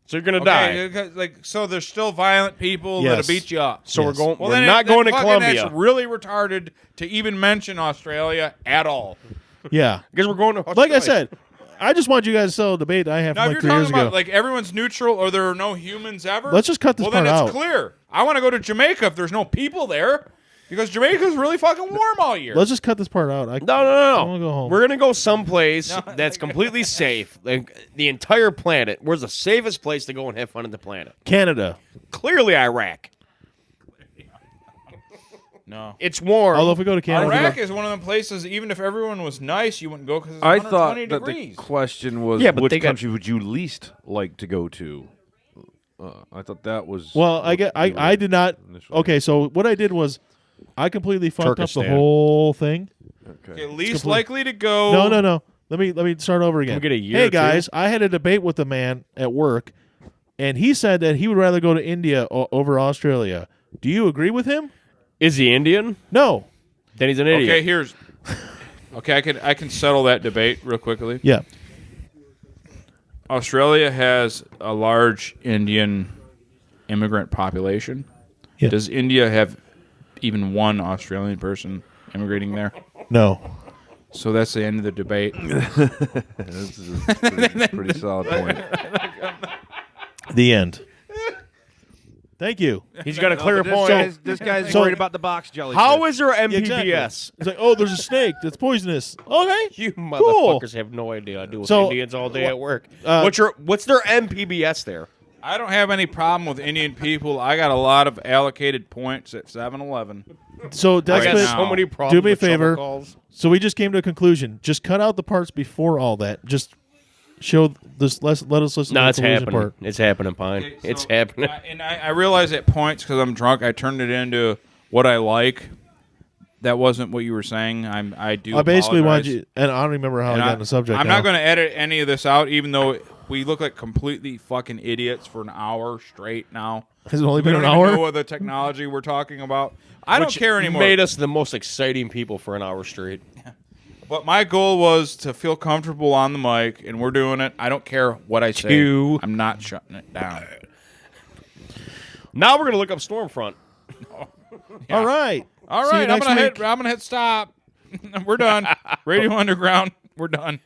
[SPEAKER 2] So you're gonna die.
[SPEAKER 1] Okay, like so, there's still violent people
[SPEAKER 3] Yes.
[SPEAKER 1] that'll beat you up.
[SPEAKER 2] So we're
[SPEAKER 3] Yes.
[SPEAKER 2] going.
[SPEAKER 1] Well,
[SPEAKER 2] we're
[SPEAKER 1] then
[SPEAKER 2] not going to
[SPEAKER 1] fucking
[SPEAKER 2] Colombia
[SPEAKER 1] That's really retarded to even mention Australia at all.
[SPEAKER 3] Yeah.
[SPEAKER 2] because we're going to.
[SPEAKER 3] Like I
[SPEAKER 2] Australia.
[SPEAKER 3] said, I just want you guys to settle a debate I had
[SPEAKER 1] Now,
[SPEAKER 3] from
[SPEAKER 1] if
[SPEAKER 3] like
[SPEAKER 1] you're
[SPEAKER 3] 3
[SPEAKER 1] talking
[SPEAKER 3] years
[SPEAKER 1] about
[SPEAKER 3] ago.
[SPEAKER 1] like everyone's neutral or there are no humans ever,
[SPEAKER 3] Let's just cut this
[SPEAKER 1] well,
[SPEAKER 3] part
[SPEAKER 1] then it's
[SPEAKER 3] out.
[SPEAKER 1] clear. I want to go to Jamaica if there's no people there, because Jamaica's really fucking warm all year.
[SPEAKER 3] Let's just cut this part out.
[SPEAKER 2] No.
[SPEAKER 3] I wanna go home.
[SPEAKER 2] We're gonna go someplace that's completely safe. Like the entire planet. Where's the safest place to go and have fun on the planet?
[SPEAKER 3] Canada.
[SPEAKER 2] Clearly, Iraq.
[SPEAKER 1] No.
[SPEAKER 2] It's warm.
[SPEAKER 3] Although if we go to Canada,
[SPEAKER 1] Iraq is one of them places, even if everyone was nice, you wouldn't go because it's
[SPEAKER 4] I
[SPEAKER 1] 120
[SPEAKER 4] thought that
[SPEAKER 1] degrees.
[SPEAKER 4] the question was
[SPEAKER 2] Yeah, but
[SPEAKER 4] which
[SPEAKER 2] they got-
[SPEAKER 4] country would you least like to go to? I thought that was
[SPEAKER 3] well, I did not.
[SPEAKER 4] initially.
[SPEAKER 3] Okay, so what I did was I completely fucked up the
[SPEAKER 2] Turkestan.
[SPEAKER 3] whole thing.
[SPEAKER 1] Okay, least
[SPEAKER 3] complete-
[SPEAKER 1] likely to go.
[SPEAKER 3] No. Let me start over again.
[SPEAKER 2] we get a year
[SPEAKER 3] hey
[SPEAKER 2] or two?
[SPEAKER 3] guys, I had a debate with a man at work, and he said that he would rather go to India over Australia. Do you agree with him?
[SPEAKER 2] Is he Indian?
[SPEAKER 3] No.
[SPEAKER 2] Then he's an idiot.
[SPEAKER 1] Okay, here's. Okay, I can settle that debate real quickly.
[SPEAKER 3] Yeah.
[SPEAKER 1] Australia has a large Indian immigrant population.
[SPEAKER 3] Yeah.
[SPEAKER 1] Does India have even one Australian person immigrating there?
[SPEAKER 3] No.
[SPEAKER 1] So that's the end of the debate.
[SPEAKER 4] This is a pretty solid point.
[SPEAKER 3] The end. Thank you.
[SPEAKER 2] He's got a clear
[SPEAKER 4] This
[SPEAKER 2] point.
[SPEAKER 4] guy's
[SPEAKER 3] So-
[SPEAKER 4] worried about the box jellyfish.
[SPEAKER 2] How is there
[SPEAKER 3] Exactly.
[SPEAKER 2] MPBS?
[SPEAKER 3] It's like, oh, there's a snake that's poisonous. Okay.
[SPEAKER 2] You
[SPEAKER 3] Cool.
[SPEAKER 2] motherfuckers have no idea. I deal with
[SPEAKER 3] So,
[SPEAKER 2] Indians all day at work.
[SPEAKER 3] uh,
[SPEAKER 2] What's their MPBS there?
[SPEAKER 1] I don't have any problem with Indian people. I got a lot of allocated points at 7-Eleven.
[SPEAKER 3] So
[SPEAKER 2] I got
[SPEAKER 3] Despot,
[SPEAKER 1] now.
[SPEAKER 2] so many problems.
[SPEAKER 3] do me a
[SPEAKER 2] with trouble
[SPEAKER 3] favor.
[SPEAKER 2] calls.
[SPEAKER 3] So we just came to a conclusion. Just cut out the parts before all that. Just show this. Let us listen
[SPEAKER 2] No,
[SPEAKER 3] to
[SPEAKER 2] it's
[SPEAKER 3] the conclusion
[SPEAKER 2] happening.
[SPEAKER 3] part.
[SPEAKER 2] It's happening, Pine.
[SPEAKER 1] Okay,
[SPEAKER 2] It's
[SPEAKER 1] so-
[SPEAKER 2] happening.
[SPEAKER 1] And I realize at points because I'm drunk, I turned it into what I like. That wasn't what you were saying. I do.
[SPEAKER 3] I basically wanted
[SPEAKER 1] apologize.
[SPEAKER 3] you, and I don't remember how
[SPEAKER 1] And
[SPEAKER 3] I got on the subject.
[SPEAKER 1] I'm
[SPEAKER 3] now.
[SPEAKER 1] not going to edit any of this out, even though we look like completely fucking idiots for an hour straight now.
[SPEAKER 3] Has it only
[SPEAKER 1] We
[SPEAKER 3] been
[SPEAKER 1] don't
[SPEAKER 3] an
[SPEAKER 1] even know
[SPEAKER 3] hour?
[SPEAKER 1] what the technology we're talking about. I don't
[SPEAKER 2] Which
[SPEAKER 1] care anymore.
[SPEAKER 2] Made us the most exciting people for an hour straight.
[SPEAKER 1] But my goal was to feel comfortable on the mic, and we're doing it. I don't care what I say.
[SPEAKER 2] Two.
[SPEAKER 1] I'm not shutting it down.
[SPEAKER 2] Now we're gonna look up Stormfront.
[SPEAKER 3] All right.
[SPEAKER 1] All
[SPEAKER 3] See you
[SPEAKER 1] right, I'm
[SPEAKER 3] next
[SPEAKER 1] gonna
[SPEAKER 3] week.
[SPEAKER 1] hit stop. We're done. Radio Underground. We're done.